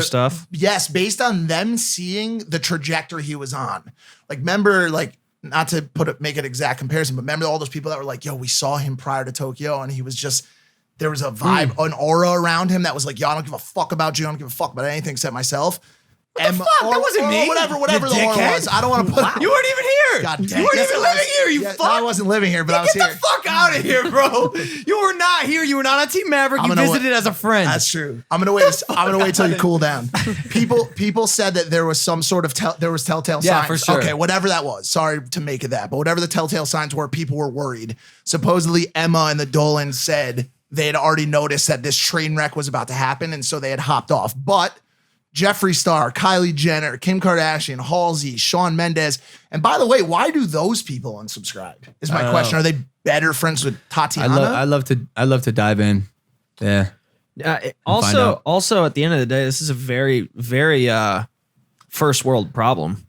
stuff. Yes, based on them seeing the trajectory he was on. Like, remember, like, not to make an exact comparison, but remember all those people that were like, yo, we saw him prior to Tokyo and he was just, there was a vibe, an aura around him that was like, yo, I don't give a fuck about you. I don't give a fuck about anything except myself. What the fuck? That wasn't me. Whatever You the horn dickhead. was. I don't want to put. You weren't even here. God damn. You weren't Yes, even I was. living here. You Yeah, fuck. no, I wasn't living here, but I was Get here. the fuck out of here, bro. You were not here. You were not on Team Maverick. You visited as a friend. That's true. I'm gonna wait till you cool down. People said that there was some sort of telltale Yeah, signs. for sure. Okay, whatever that was. Sorry to make it that, but whatever the telltale signs were, people were worried. Supposedly Emma and the Dolans said they had already noticed that this train wreck was about to happen, and so they had hopped off. But Jeffree Star, Kylie Jenner, Kim Kardashian, Halsey, Shawn Mendes. And by the way, why do those people unsubscribe? Is my question. Are they better friends with Tatiana? I love to dive in. Yeah. Also, at the end of the day, this is a very, very first world problem.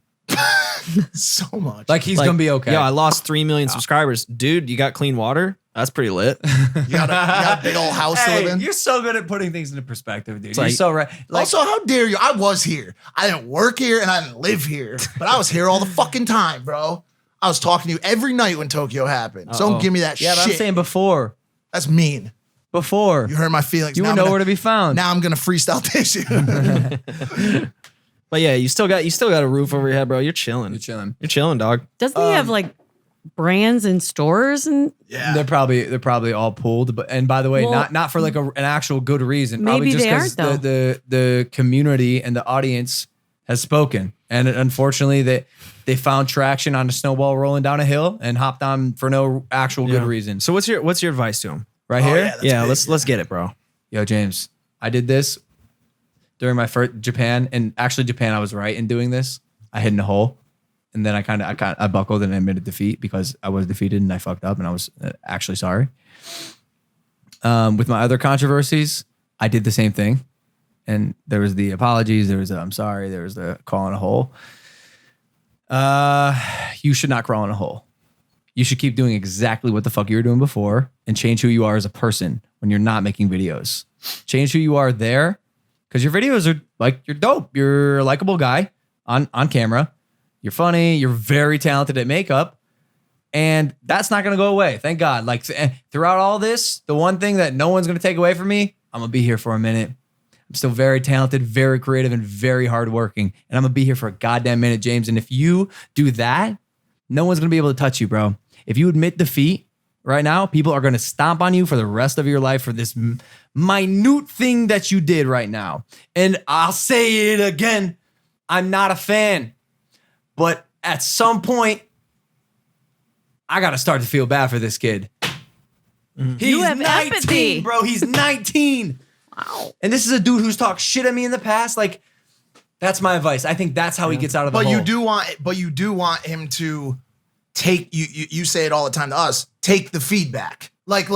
So much. Like he's gonna be okay. Yeah, I lost 3 million subscribers. Dude, you got clean water? That's pretty lit. You got a big old house to live in. You're so good at putting things into perspective, dude. You're like- so right. Like, Also, how dare you? I was here. I didn't work here and I didn't live here, but I was here all the fucking time, bro. I was talking to you every night when Tokyo happened. So don't give me that yeah, shit. but I'm saying before. That's mean. Before. You hurt my feelings. You Now were I'm gonna- nowhere to be found. Now I'm gonna freestyle this shit. But yeah, you still got a roof over your head, bro. You're chilling. You're chilling. You're chilling, dog. Doesn't he have like brands and stores and Yeah. They're probably all pulled, but and by the way, Well, not for like an actual good reason. Probably maybe just they aren't, though. the community and the audience has spoken, and unfortunately they found traction on a snowball rolling down a hill and hopped on for no actual good reason. So what's your advice to him? Right Oh, here, yeah, that's Yeah, big. let's get it, bro. yo James, I did this during my first Japan, and actually Japan, I was right in doing this. I hid in a hole. And then I buckled and admitted defeat because I was defeated and I fucked up and I was actually sorry. With my other controversies, I did the same thing. And there was the apologies, there was the I'm sorry, there was the crawl in a hole. You should not crawl in a hole. You should keep doing exactly what the fuck you were doing before and change who you are as a person when you're not making videos. Change who you are there because your videos are like, you're dope. You're a likable guy on camera. You're funny. You're very talented at makeup. And that's not going to go away. Thank God. Like throughout all this, the one thing that no one's going to take away from me, I'm going to be here for a minute. I'm still very talented, very creative, and very hardworking. And I'm going to be here for a goddamn minute, James. And if you do that, no one's going to be able to touch you, bro. If you admit defeat right now, people are going to stomp on you for the rest of your life for this minute thing that you did right now. And I'll say it again. I'm not a fan. But at some point, I got to start to feel bad for this kid. He's You have 19, empathy. bro. He's 19. wow. And this is a dude who's talked shit at me in the past. Like, that's my advice. I think that's how he gets out of the But hole. you do want him to take you say it all the time to us. Take the feedback. Like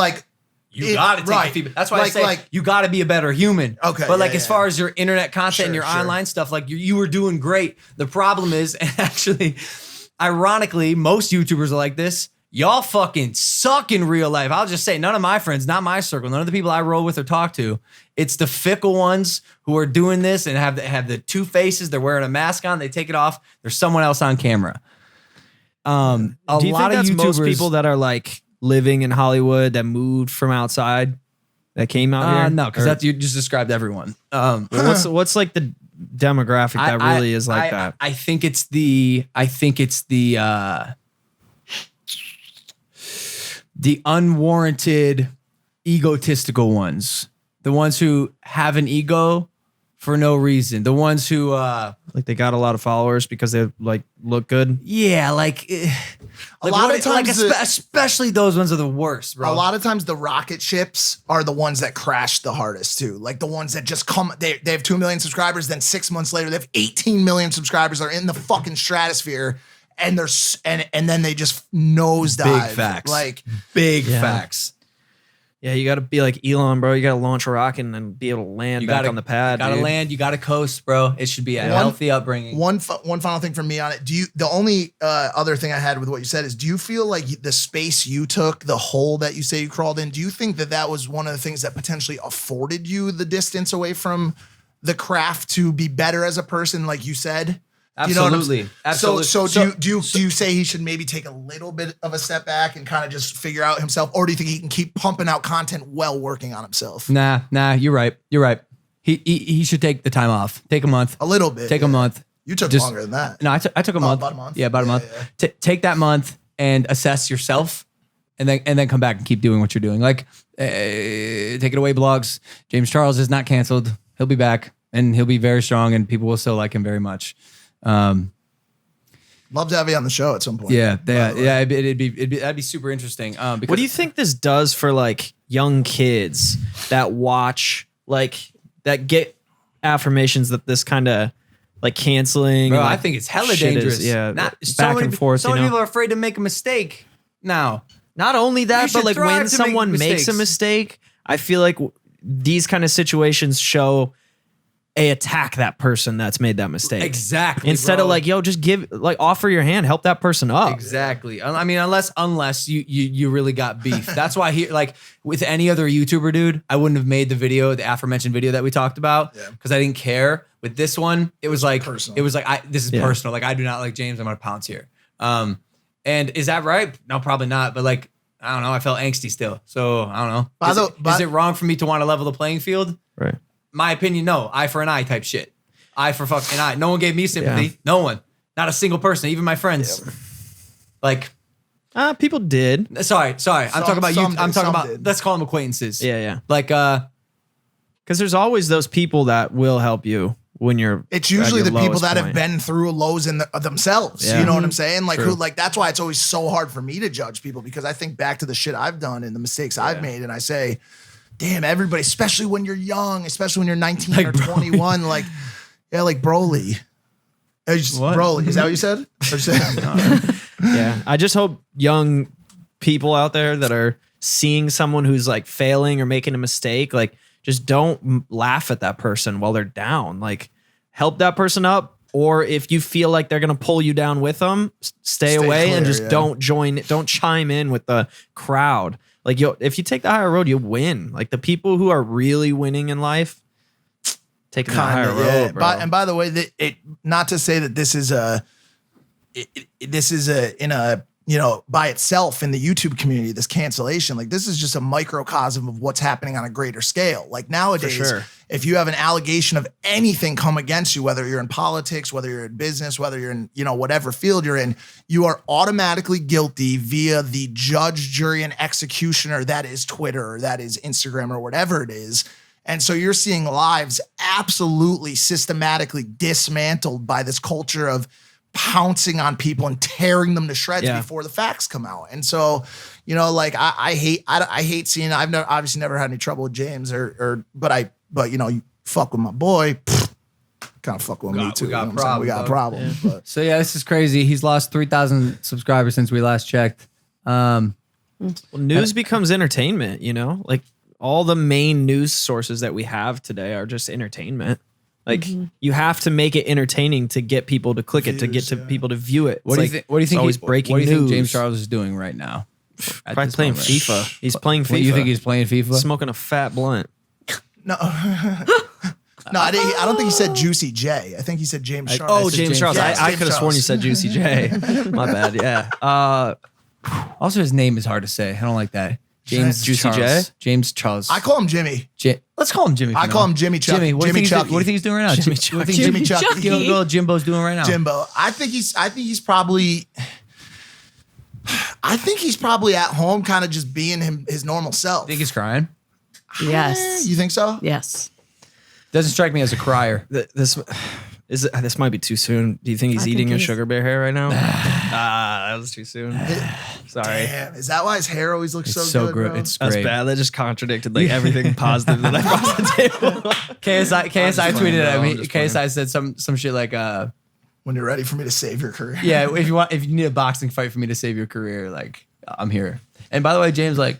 You got to take the feedback. That's why I say you got to be a better human. Okay, But like yeah, as yeah. far as your internet content and Sure, your sure. online stuff, like you were doing great. The problem is, and actually, ironically, most YouTubers are like this. Y'all fucking suck in real life. I'll just say none of my friends, not my circle, none of the people I roll with or talk to. It's the fickle ones who are doing this and have the two faces. They're wearing a mask on. They take it off. There's someone else on camera. A Do you lot think that's of YouTubers, most people that are like living in Hollywood that moved from outside that came out here? no, because Or- you just described everyone. what's like the demographic that really is like that. I think it's the unwarranted egotistical ones. The ones who have an ego for no reason. The ones who like they got a lot of followers because they like look good. Yeah, like a lot of times, especially those ones are the worst, bro. A lot of times the rocket ships are the ones that crash the hardest too. Like the ones that just come, they have 2 million subscribers, then 6 months later they have 18 million subscribers. They're in the fucking stratosphere, and and then they just nosedive. Big facts. Like big facts. Yeah, you got to be like Elon, bro. You got to launch a rocket and then be able to land back on the pad. You got to land. You got to coast, bro. It should be a healthy upbringing. One final thing from me on it. The only other thing I had with what you said is, do you feel like the space you took, the hole that you say you crawled in, do you think that was one of the things that potentially afforded you the distance away from the craft to be better as a person, like you said? Absolutely. You know Absolutely. So do you say he should maybe take a little bit of a step back and kind of just figure out himself, or do you think he can keep pumping out content while working on himself? Nah, you're right. He should take the time off. Take a month. A little bit. Take a month. You took longer than that. No, I took a month. About a month. Yeah, about a month. Yeah. Take that month and assess yourself, and then come back and keep doing what you're doing. Like, take it away, blogs. James Charles is not canceled. He'll be back, and he'll be very strong, and people will still like him very much. Love to have you on the show at some point. Yeah. That'd be super interesting. Because what do you think this does for like young kids that watch, like that get affirmations that this kind of like canceling? Bro, and, like, I think it's hella dangerous. Back so and forth. So many people are afraid to make a mistake now. Not only that, You but should like thrive when to make someone makes a mistakes. mistake, I feel like these kind of situations show attack that person that's made that mistake. Exactly. Instead bro. of like, yo, just offer your hand, help that person up. Exactly. I mean, unless you really got beef. That's why like with any other YouTuber, dude, I wouldn't have made the aforementioned video that we talked about because I didn't care. With this one, it was like personal. It was like this is personal. Like I do not like James. I'm gonna pounce here. And is that right? No, probably not. But like I don't know. I felt angsty still. So I don't know. Is it wrong for me to want to level the playing field? Right. My opinion, no. Eye for an eye type shit. Eye for fucking eye. No one gave me sympathy. Yeah. No one. Not a single person. Even my friends. Yeah. Like, people did. Sorry. I'm talking about you. I'm talking about. Did. Let's call them acquaintances. Yeah. Like, because there's always those people that will help you when you're. It's usually the people that point. have been through lows in themselves. Yeah. You know what I'm saying? Like, True. who? Like that's why it's always so hard for me to judge people, because I think back to the shit I've done and the mistakes I've made, and I say, damn, everybody, especially when you're young, especially when you're 19 or 21, like Broly. Broly, is that what you said? Yeah, I just hope young people out there that are seeing someone who's like failing or making a mistake, like just don't laugh at that person while they're down. Like help that person up, or if you feel like they're gonna pull you down with them, stay away clear, and just don't chime in with the crowd. Like if you take the higher road, you win. Like the people who are really winning in life, taking the higher road, bro. And by the way, not to say that this is by itself in the YouTube community, this cancellation, like this is just a microcosm of what's happening on a greater scale. Like nowadays, sure. If you have an allegation of anything come against you, whether you're in politics, whether you're in business, whether you're in, whatever field you're in, you are automatically guilty via the judge, jury, and executioner that is Twitter, or that is Instagram, or whatever it is. And so you're seeing lives absolutely systematically dismantled by this culture of pouncing on people and tearing them to shreds before the facts come out. And so, like I hate seeing, obviously never had any trouble with James but you fuck with my boy, kind of fuck with me too. We got a problem. Yeah. So yeah, this is crazy. He's lost 3,000 subscribers since we last checked. Well, news becomes entertainment, like all the main news sources that we have today are just entertainment. Like you have to make it entertaining to get people to click it, to get to people to view it. What do you think? What do you think? Always breaking What do you news. think James Charles is doing right now? Probably playing FIFA. He's playing FIFA. What, you think he's playing FIFA? Smoking a fat blunt. No. No, I don't think he said Juicy J. I think he said James Charles. Oh, James Charles. Yes, I James could have sworn you Charles. said Juicy J. My bad. Yeah. Also, his name is hard to say. I don't like that. James Juicy Charles. J? James Charles. I call him Jimmy. Let's call him Jimmy. I call him Jimmy Chucky. Jimmy, what do you think he's doing right now? Jimmy What do you Chucky. think Jimmy Chucky. Little Jimbo's doing right now? Jimbo. I think he's probably at home, kind of just being his normal self. Think he's crying? Yes. You think so? Yes. Doesn't strike me as a crier. This might be too soon. Do you think he's eating a sugar bear hair right now? That was too soon. Sorry. Damn, is that why his hair always looks so good, bro? It's That's great. bad. That just contradicted like everything positive that I brought to the table. KSI tweeted at me. I'm just playing. KSI said some shit like, When you're ready for me to save your career. yeah, if you need a boxing fight for me to save your career, like I'm here. And by the way, James, like,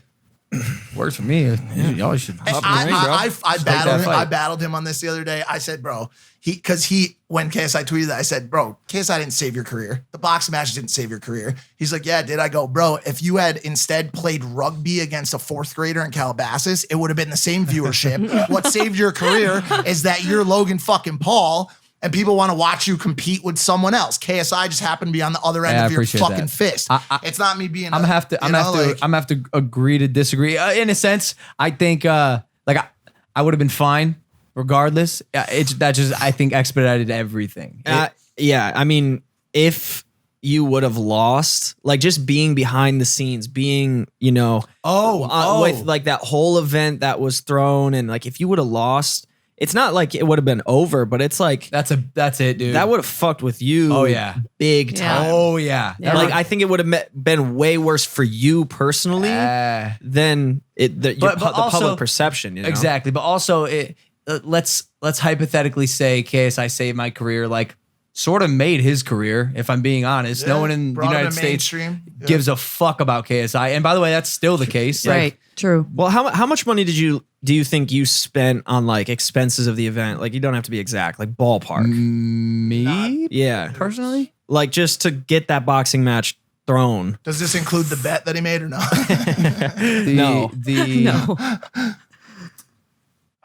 works for me. Y'all should hop in the ring, bro. I battled him on this the other day. I said, bro, when KSI tweeted that, I said, bro, KSI didn't save your career. The boxing matches didn't save your career. He's like, yeah, did I go, bro, if you had instead played rugby against a fourth grader in Calabasas, it would have been the same viewership. What saved your career is that you're Logan fucking Paul and people want to watch you compete with someone else. KSI just happened to be on the other end of your fucking fist. It's not me being. I'm gonna have to agree to disagree. In a sense, I think I would have been fine regardless. I think expedited everything. Yeah, I mean, if you would have lost, like just being behind the scenes, being with like that whole event that was thrown, and like if you would have lost. It's not like it would have been over, but it's like that's it, dude. That would have fucked with you. Oh yeah, big time. Oh yeah. Like I think it would have been way worse for you personally than the public perception. You know? Exactly, but also let's hypothetically say KSI saved my career, like sort of made his career. If I'm being honest, no one in the United States gives a fuck about KSI. And by the way, that's still the case. Right. True. Well, how much money do you think you spent on like expenses of the event? Like you don't have to be exact, like ballpark. Me? Yeah. Personally? Like just to get that boxing match thrown. Does this include the bet that he made or not? No. No.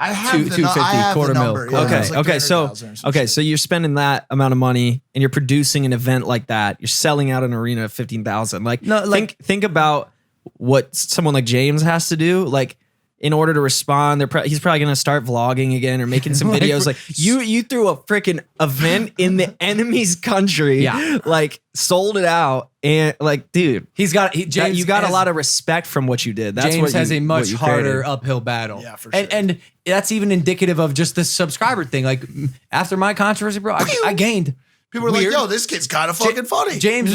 I have 250, quarter mil. number. Yeah, it was like Okay. So $300,000 or so you're spending that amount of money and you're producing an event like that. You're selling out an arena of 15,000. Like think about what someone like James has to do. Like in order to respond, he's probably going to start vlogging again or making some videos. Like you threw a freaking event in the enemy's country. Yeah. Like sold it out. And like, dude, James you got a lot of respect from what you did. That's James has a much harder created. uphill battle. Yeah, for sure. And that's even indicative of just the subscriber thing. Like after my controversy, bro, I gained. People were Weird. like, yo, this kid's kind of fucking funny. James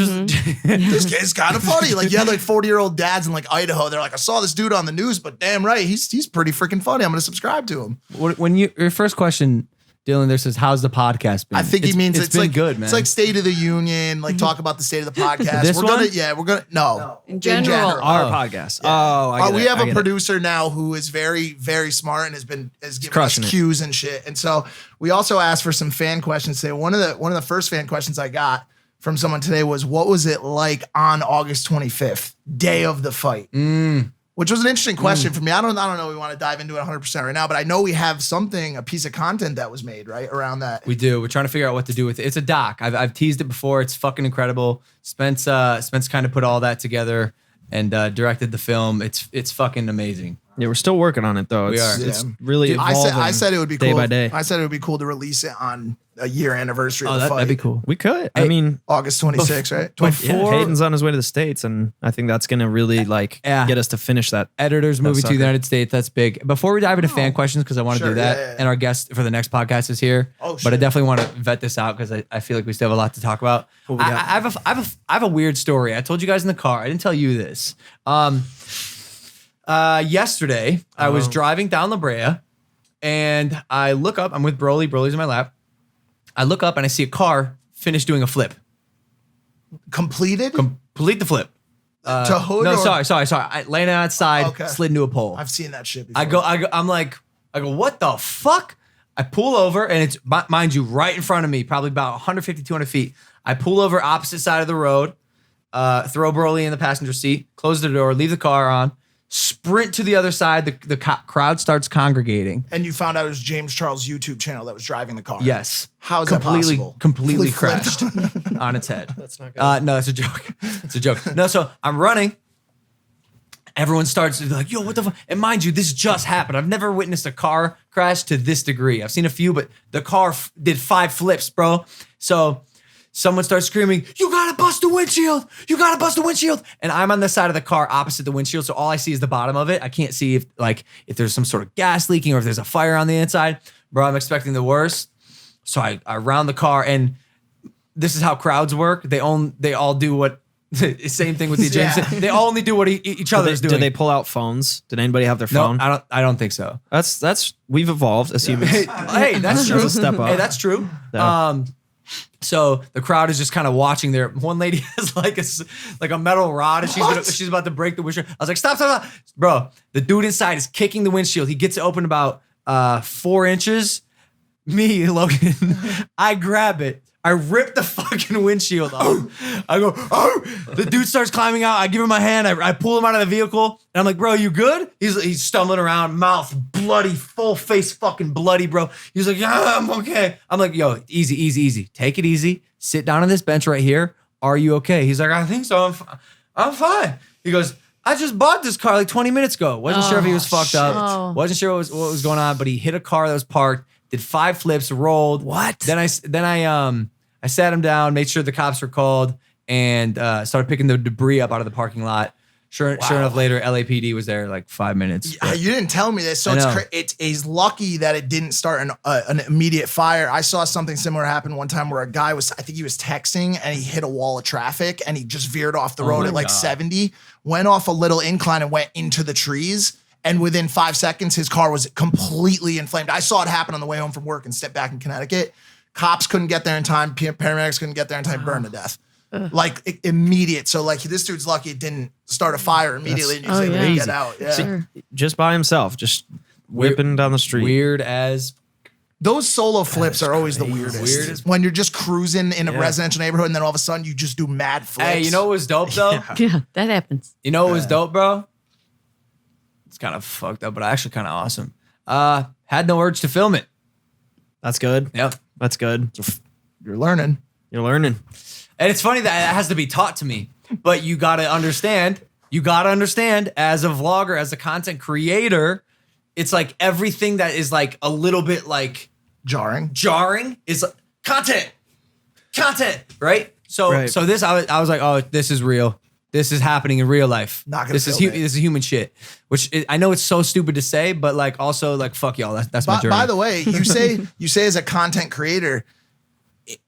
This kid's kind of funny. Like, you had like 40-year-old dads in like Idaho. They're like, I saw this dude on the news, but damn right, he's pretty freaking funny. I'm going to subscribe to him. When your first question, Dylan, there says, how's the podcast been? I think he means it's been like good, man. It's like State of the Union, like talk about the state of the podcast. This one? We're gonna no. In general. Our podcast. Oh, I get we it, have I a get it. producer now who is very, very smart and has given us crushing it. cues and shit. And so we also asked for some fan questions today. One of the first fan questions I got from someone today was, what was it like on August 25th, day of the fight? Which was an interesting question for me. I don't know. We want to dive into it 100% right now, but I know we have a piece of content that was made right around that. We do. We're trying to figure out what to do with it. It's a doc. I've teased it before. It's fucking incredible. Spence kind of put all that together and directed the film. It's fucking amazing. Yeah, we're still working on it though. We are. It's really Dude, evolving. I said it would be day cool. by day. I said it would be cool to release it on a year anniversary of the fight. That'd be cool. We could. I mean, August 26th, right? yeah, Hayden's on his way to the States, and I think that's going to really get us to finish that. Editors moving to sucker. the United States. That's big. Before we dive into fan questions, because I want to do that, yeah. and our guest for the next podcast is here. Oh, but I shit. definitely want to vet this out because I feel like we still have a lot to talk about. I have a weird story. I told you guys in the car. I didn't tell you this. Yesterday, I was driving down La Brea, and I look up. I'm with Broly. Broly's in my lap. I look up and I see a car finish doing a flip. Completed? Complete the flip. to hood? No, or? sorry. I landed outside, Okay. slid into a pole. I've seen that shit before. I go, what the fuck? I pull over, and it's, mind you, right in front of me, probably about 150, 200 feet. I pull over opposite side of the road, throw Broly in the passenger seat, close the door, leave the car on, sprint to the other side. The crowd starts congregating. And you found out it was James Charles' YouTube channel that was driving the car. Yes. How is that possible? Completely Flipped. crashed on its head. That's not good. No, it's a joke. It's a joke. No, so I'm running, Everyone starts to be like, yo, what the fuck? And mind you, this just happened. I've never witnessed a car crash to this degree. I've seen a few, but the car did 5 flips, bro. So someone starts screaming, you gotta bust the windshield. You gotta bust the windshield. And I'm on the side of the car opposite the windshield. So all I see is the bottom of it. I can't see if there's some sort of gas leaking or if there's a fire on the inside. Bro, I'm expecting the worst. So I round the car, and this is how crowds work. They all do what, same thing with the James. Yeah. They all only do what each other is doing. Did they pull out phones? Did anybody have their No, phone? I don't think so. That's we've evolved as humans. Hey, that's true. That's a step up. Hey, that's true. Yeah. So the crowd is just kind of watching there. One lady has like a metal rod, and she's about to break the windshield. I was like, stop. Bro, the dude inside is kicking the windshield. He gets it open about 4 inches. Me, Logan, I grab it. I rip the fucking windshield off. I go, oh! The dude starts climbing out. I give him my hand. I pull him out of the vehicle. And I'm like, bro, you good? He's stumbling around, mouth bloody, full face fucking bloody, bro. He's like, yeah, I'm okay. I'm like, yo, easy. Take it easy. Sit down on this bench right here. Are you okay? He's like, I think so. I'm fine. He goes, I just bought this car like 20 minutes ago. Wasn't sure if he was fucked up. Oh. Wasn't sure what was going on, but he hit a car that was parked, did 5 flips, rolled. What? Then I sat him down, made sure the cops were called, and started picking the debris up out of the parking lot. Sure enough, later LAPD was there like 5 minutes. Yeah, you didn't tell me this, so it's lucky that it didn't start an immediate fire. I saw something similar happen one time where a guy I think he was texting and he hit a wall of traffic and he just veered off the road at like 70, went off a little incline and went into the trees. And within 5 seconds, his car was completely inflamed. I saw it happen on the way home from work and stepped back in Connecticut. Cops couldn't get there in time. Paramedics couldn't get there in time. Burned to death. Like immediate. So like this dude's lucky it didn't start a fire immediately and he was able to get out. Yeah. Sure. Just by himself, just whipping down the street. Weird as Those solo flips are always the weirdest. Weird as- when you're just cruising in a residential neighborhood and then all of a sudden you just do mad flips. Hey, you know what was dope though? Yeah, that happens. You know what was dope, bro? It's kind of fucked up, but actually kind of awesome. Had no urge to film it. That's good. Yep. That's good. You're learning. You're learning. And it's funny that it has to be taught to me, but you got to understand as a vlogger, as a content creator, it's like everything that is like a little bit like Jarring. is like, content, right? So Right. so this I was like, oh, this is real. This is happening in real life. Not gonna this is film it. this is human shit. Which I know it's so stupid to say, but like also like fuck y'all. That's my journey. By the way, you say as a content creator,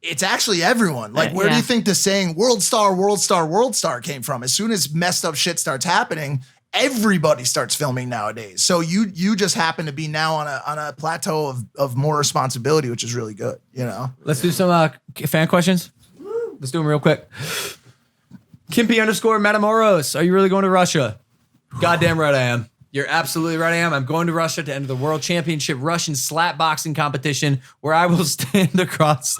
it's actually everyone. Like, where do Yeah. you think the saying "world star" came from? As soon as messed up shit starts happening, everybody starts filming nowadays. So you just happen to be now on a plateau of more responsibility, which is really good. You know. Let's do some fan questions. Let's do them real quick. Kimpy _ Matamoros. Are you really going to Russia? Goddamn right I am. You're absolutely right I am. I'm going to Russia to enter the World Championship Russian slap boxing competition where I will stand across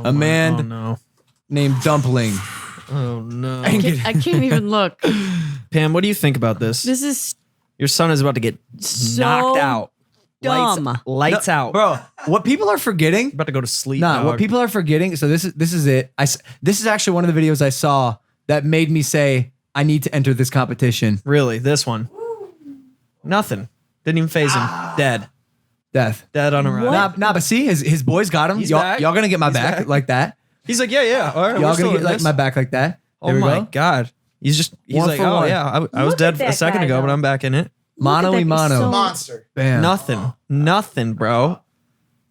a man named Dumpling. Oh no. I can't even look. Pam, what do you think about this? This is Your son is about to get so knocked out. dumb. Lights out. Bro, what people are forgetting. About to go to sleep. Nah, what dog. people are forgetting. So this is it. This is actually one of the videos I saw that made me say I need to enter this competition. Really, this one. Nothing. Didn't even phase him. Dead. Death. Dead on a run. Nah, but see, his boys got him. He's Y'all, back. y'all gonna get my back, back. like that. He's like, yeah. All right, we're Y'all still gonna in get like this. my back like that. Oh There we my go. god. He's One like, for oh one. yeah, I was Look dead at that a second guy, ago, but though. I'm back in it. Mano Look y at that, mano. he's so- Monster. Bam. Nothing, bro.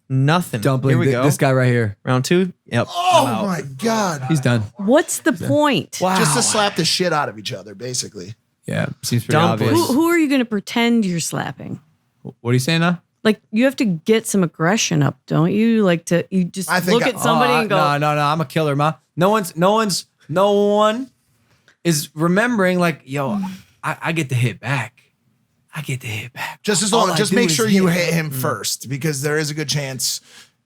Nothing. Dumpling. Here we go. This guy right here. Round 2. Yep. Oh my god. He's done. What's the point? Wow. Just to slap the shit out of each other, basically. Yeah, seems pretty Dumpling. obvious. Who are you going to pretend you're slapping? What are you saying now? Like, you have to get some aggression up, don't you? Like, you just I think look at somebody and go, No, I'm a killer, ma. No one is remembering like, yo, I get to hit back. Just as All long, I just do make is sure you hit. hit him first because there is a good chance.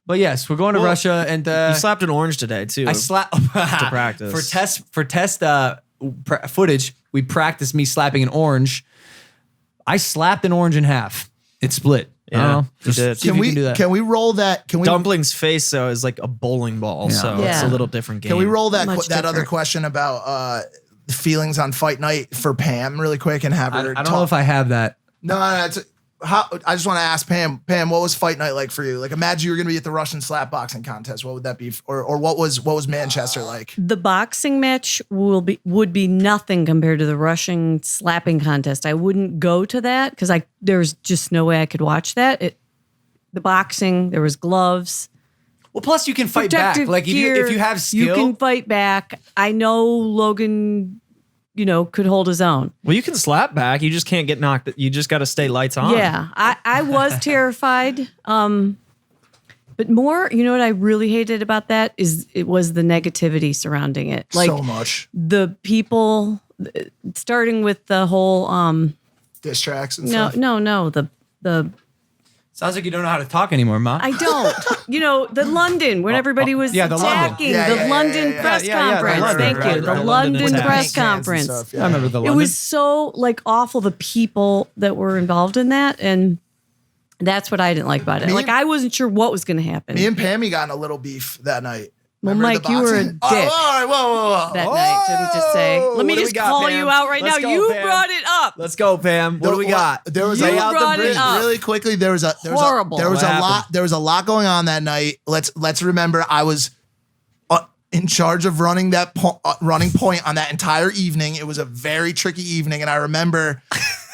But yes, we're going to Russia and You slapped an orange today too. I slapped practice. for test footage. We practiced me slapping an orange. I slapped an orange in half. It split. I don't Yeah, know. you Just did. see if you can do that. Can we roll that? Can we Dumpling's face though is like a bowling ball, so it's Yeah. a little different game. Can we roll that Much that other different. question about feelings on fight night for Pam really quick and have her I don't know if I have that. No, it's I just want to ask Pam, what was fight night like for you? Like, imagine you were going to be at the Russian slap boxing contest. What would that be? Or what was Manchester like? The boxing match would be nothing compared to the Russian slapping contest. I wouldn't go to that because there's just no way I could watch that. The boxing, there was gloves. Well, plus you can fight back. Protective Like gear, if you have skill, you can fight back. I know Logan, could hold his own. Well, you can slap back. You just can't get knocked. You just got to stay lights on. Yeah, I was terrified. But more, what I really hated about that is it was the negativity surrounding it. Like So much. the people, starting with the whole Diss tracks and stuff. no, the sounds like you don't know how to talk anymore, Ma. I don't. The London when everybody was yeah, the London. attacking Yeah, the London press Yeah, the conference. London, Thank right, you. right, The right. London London press Cans and conference. stuff, I remember the It London. was so awful, the people that were involved in that, and that's what I didn't like about it. Me- I wasn't sure what was going to happen Me and Pammy got in a little beef that night. Well, Remember Mike, the you were a boxing? dick. Oh, all right, whoa. that night. Didn't just say. Let me What do just we got, call Pam? you out right Let's now. go, You Pam. brought it up. Let's go, Pam. What do we got? There was You a brought it up. really quickly. There was Horrible. There was What a happened? lot. There was a lot going on that night. Let's remember, I was in charge of running that running point on that entire evening. It was a very tricky evening, and I remember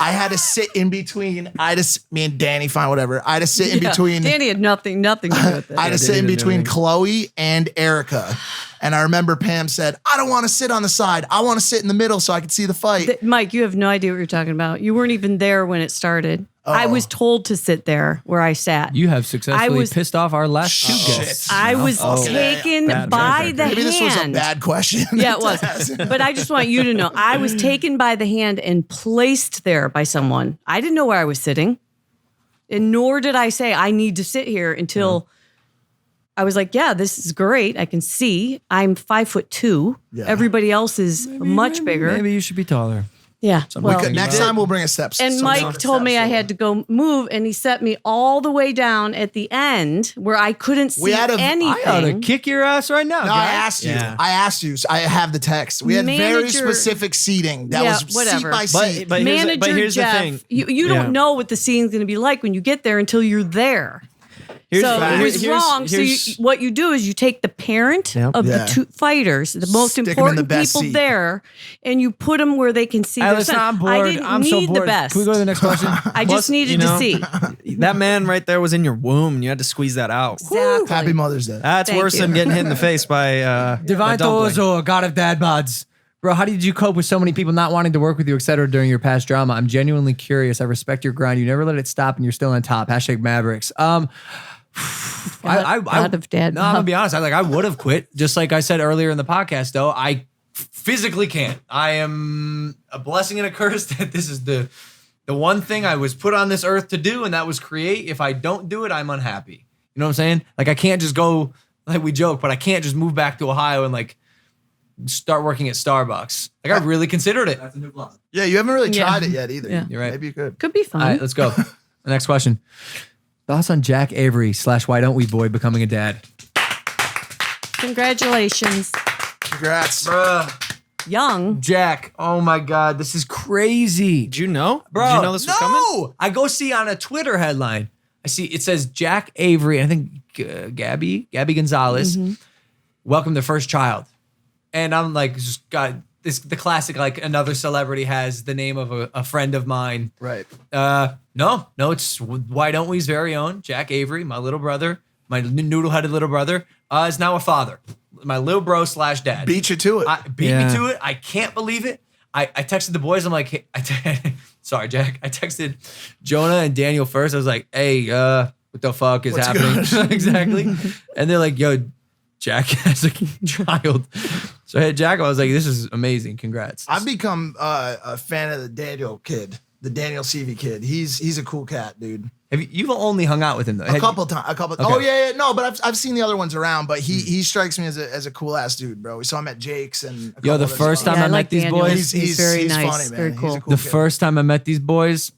I had to sit in between. Me and Danny, fine, whatever. I had to sit in Yeah, between. Danny had nothing to do with it. I had to sit in between Chloe and Erica. And I remember Pam said, I don't want to sit on the side. I want to sit in the middle so I could see the fight. Mike, you have no idea what you're talking about. You weren't even there when it started. I was told to sit there where I sat. You have successfully was- pissed off our last two Shit. guests. I was taken Bad by record. the Maybe hand. this was a bad question. Yeah, it was. But I just want you to know, I was taken by the hand and placed there by someone. I didn't know where I was sitting. And nor did I say, I need to sit here until I was like, yeah, this is great. I can see. I'm 5'2". Yeah. Everybody else is much bigger. Maybe you should be taller. Yeah. Well, Next time we'll bring a steps. and Mike told me I had to go move, and he set me all the way down at the end where I couldn't see had a- anything. I ought to kick your ass right now. No, guy. I asked you. Yeah. I asked you. So I have the text. We had very Manager- specific seating. That Yeah, was whatever. seat by seat. But Manager here's Jeff, the thing. you don't Yeah. know what the scene's going to be like when you get there until you're there. Here's So the- it was here's- wrong. here's- What you do is you take the parent Yep. of Yeah. the two fighters, the most Stick 'em in the important best people seat. there, and you put them where they can see Hey, their listen, son. I'm bored. I didn't I'm need so bored. the best. Can we go to the next question? I Plus, just needed you know, to see. that man right there was in your womb, and you had to squeeze that out. Exactly. Happy Mother's Day. That's Thank worse you. than getting hit in the face by Divine dumpling. Tozo, God of Dad Bods. Bro, how did you cope with so many people not wanting to work with you, et cetera, during your past drama? I'm genuinely curious. I respect your grind. You never let it stop, and you're still on top. Hashtag Mavericks. God of Dad No, I'm gonna Bod. be honest. I would have quit, just like I said earlier in the podcast. Though I physically can't. I am a blessing and a curse that this is the one thing I was put on this earth to do, and that was create. If I don't do it, I'm unhappy. You know what I'm saying? Like I can't just go. Like we joke, but I can't just move back to Ohio and like start working at Starbucks. Like I really considered it. That's a new blog. Yeah, you haven't really Yeah. tried it yet either. Yeah. You're right. Maybe you could. Could be fun. All right, let's go. The next question. Thoughts on Jack Avery / Why Don't We Boy becoming a dad? Congratulations. Congrats. Young. Jack, oh my God, this is crazy. Did you know? Bro, Did you know this was coming? No! I go see on a Twitter headline. I see it says Jack Avery, I think Gabby Gonzalez, welcome their first child. And I'm like, just got this the classic, like another celebrity has the name of a friend of mine. Right. No, it's Why Don't We's very own Jack Avery, my little brother, my noodle-headed little brother, is now a father. My little bro / dad. Beat you to it. Beat Yeah. me to it. I can't believe it. I texted the boys. I'm like, hey, sorry, Jack. I texted Jonah and Daniel first. I was like, hey, what the fuck is What's happening? Exactly. And they're like, yo, Jack has a child. So I hit Jack. I was like, this is amazing. Congrats. I've become a fan of the Daniel kid, the Daniel Seavey kid. He's a cool cat, dude. You've only hung out with him though. A couple times. Okay. Oh yeah. No, but I've seen the other ones around. But he strikes me as a cool ass dude, bro. We saw him at Jake's and. a Yo, couple the other first spots. time I met like these Daniel. boys, He's very nice. funny, man. Very He's cool. a cool the kid. first time I met these boys,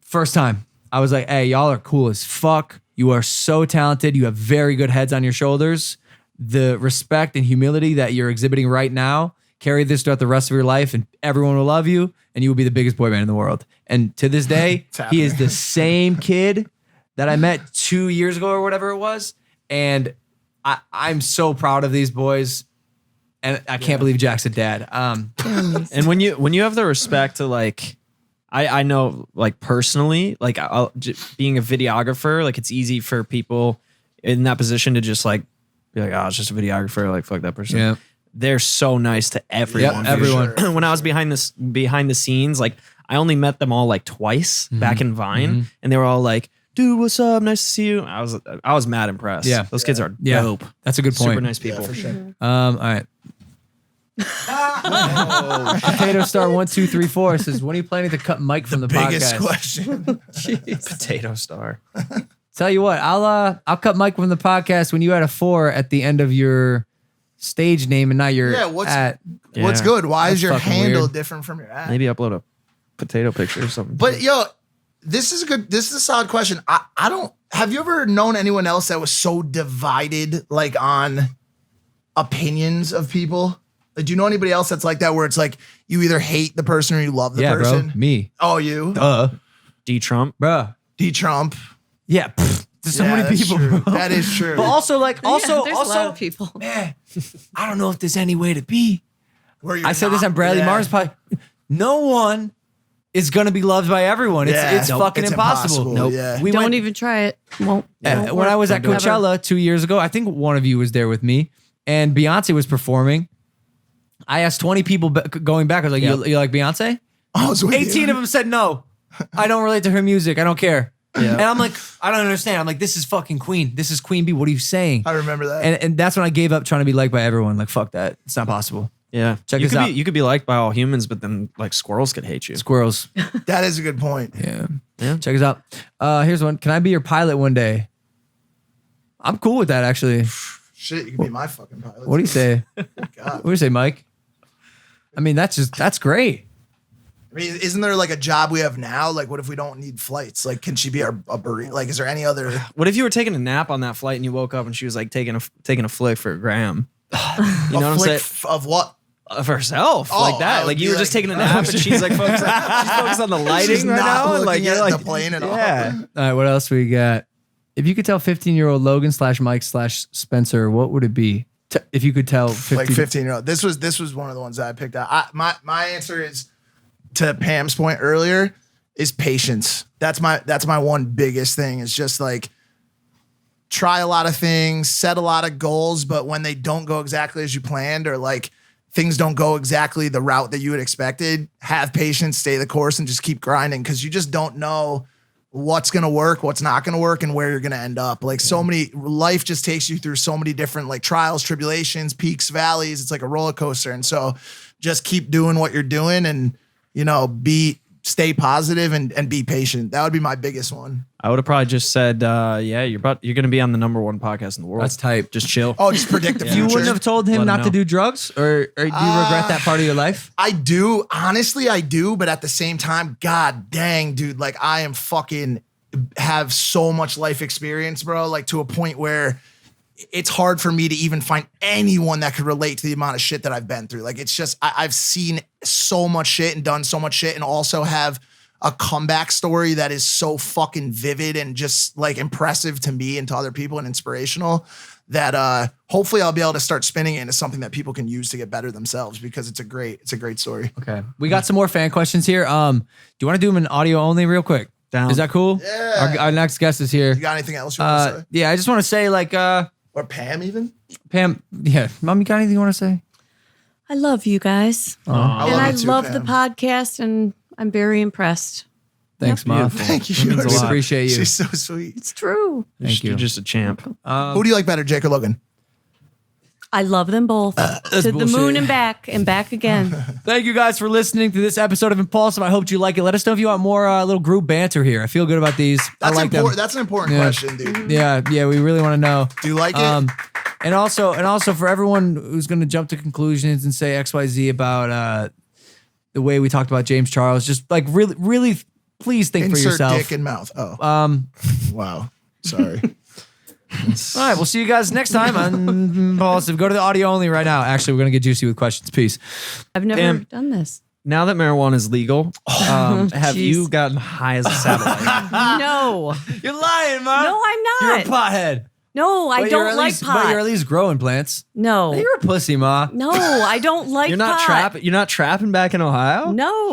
first time, I was like, hey, y'all are cool as fuck. You are so talented. You have very good heads on your shoulders. The respect and humility that you're exhibiting right now carry this throughout the rest of your life, and everyone will love you, and you will be the biggest boy band in the world. And to this day, he is the same kid that I met 2 years ago or whatever it was. And I'm so proud of these boys. And I can't believe Jack's a dad. And when you have the respect to like, I know like personally, like being a videographer, like it's easy for people in that position to just like be like, oh, it's just a videographer. Like fuck that person. Yeah. They're so nice to everyone. Yep, everyone. Sure. When I was behind the scenes, like I only met them all like twice back in Vine, and they were all like, dude, what's up? Nice to see you. I was mad impressed. Yeah. Those kids are dope. That's a good point. Super nice people. Yeah, for sure. All right. Potato Star 1234 says, when are you planning to cut Mike from the Biggest podcast? question. Potato Star. Tell you what, I'll cut Mike from the podcast when you add a 4 at the end of your stage name and not your What's at. what's good? Why That's is your fucking handle weird. different from your ad? Maybe upload a potato picture or something. But yo, this is a solid question. I don't have you ever known anyone else that was so divided like on opinions of people? Like, do you know anybody else that's like that where it's like you either hate the person or you love the Yeah, person? bro. Me. Oh, you? D Trump. Bruh. D Trump. Yeah. There's so Yeah, many that's people, true. bro. That is true. But also, like, there's a lot of people. man, I don't know if there's any way to be. Where you're I said this not- on Bradley yeah. Martin's podcast. No one is going to be loved by everyone. It's, Yeah. it's Nope. fucking It's impossible. impossible, yeah. We Don't went, even try it. Won't. won't when I was at work. Coachella 2 years ago, I think one of you was there with me, and Beyonce was performing. I asked 20 people going back. I was like, you like Beyonce? I was with 18 you. of them said no. I don't relate to her music. I don't care. Yeah. And I'm like, I don't understand. I'm like, this is fucking Queen. This is Queen Bee. What are you saying? I remember that. And that's when I gave up trying to be liked by everyone. Like, fuck that. It's not possible. Yeah. Check you this could out. Be, you could be liked by all humans, but then like squirrels could hate you. Squirrels. That is a good point. Yeah. Yeah. Check us out. Here's one. Can I be your pilot one day? I'm cool with that, actually. Shit, you can be my fucking pilot. What do you say? God. What do you say, Mike? I mean, that's great. I mean, isn't there like a job we have now? Like, what if we don't need flights? Like, can she be a burrito? Like, is there any other? What if you were taking a nap on that flight and you woke up and she was like taking a flick for a gram? You know what I'm saying? Of what? Of herself, Oh, like I that. would Like be you were like- just taking a nap and she's like focused on the lighting She's right not now. And looking like at you're the like plane at all. yeah. All right, what else we got? If you could tell 15-year-old Logan / Mike / Spencer, what would it be? If you could tell 15, Like 15-year-old. This was one of the ones that I picked out. My answer is, to Pam's point earlier, is patience. That's my one biggest thing. Is just like try a lot of things, set a lot of goals, but when they don't go exactly as you planned, or like things don't go exactly the route that you had expected, have patience, stay the course, and just keep grinding, because you just don't know what's going to work, what's not going to work, and where you're going to end up. Like life just takes you through so many different like trials, tribulations, peaks, valleys. It's like a roller coaster. And so just keep doing what you're doing and, stay positive and be patient. That would be my biggest one. I would have probably just said, you're gonna be on the #1 podcast in the world. That's tight. Just chill. Oh, just predict the You future. wouldn't have told Let him him not to know. do drugs, or do you regret that part of your life? I do. Honestly, I do. But at the same time, God dang, dude, like I am fucking have so much life experience, bro, like to a point where it's hard for me to even find anyone that could relate to the amount of shit that I've been through. Like, it's just, I've seen so much shit and done so much shit, and also have a comeback story that is so fucking vivid and just like impressive to me and to other people and inspirational, that hopefully I'll be able to start spinning it into something that people can use to get better themselves, because it's a great story. Okay. We got some more fan questions here. Do you want to do them in audio only real quick? Down. Is that cool? Yeah. Our next guest is here. You got anything else you want to say? Yeah, I just want to say, like, Or Pam even? Pam, yeah, Mom, you got anything you want to say? I love you guys. I And I you too, love Pam. the podcast, and I'm very impressed. Thanks, Mom. Thank you. That means a She's- lot. Appreciate you. She's so sweet. It's true. Thank you. You're just a champ. Who do you like better, Jake or Logan? I love them both. To the bullshit. moon and back again. Thank you guys for listening to this episode of Impaulsive. I hope you like it. Let us know if you want more little group banter here. I feel good about these. That's I like important. them. That's an important Yeah. question, dude. Yeah, we really want to know. Do you like it? And also for everyone who's going to jump to conclusions and say XYZ about the way we talked about James Charles, just like really, please think for Insert yourself. dick in mouth. Oh. Wow. Sorry. All right, we'll see you guys next time on Impaulsive. Go to the audio only right now. Actually, we're going to get juicy with questions. Peace. I've never Damn. done this. Now that marijuana is legal, have Jeez. you gotten high as a satellite? No. You're lying, man. No, I'm You're a not. pothead. No, I But you're don't at like least- pot. But you're at least growing plants. No. You're a pussy, ma. No, I don't like You're not pot. trapping. You're not trapping back in Ohio. No.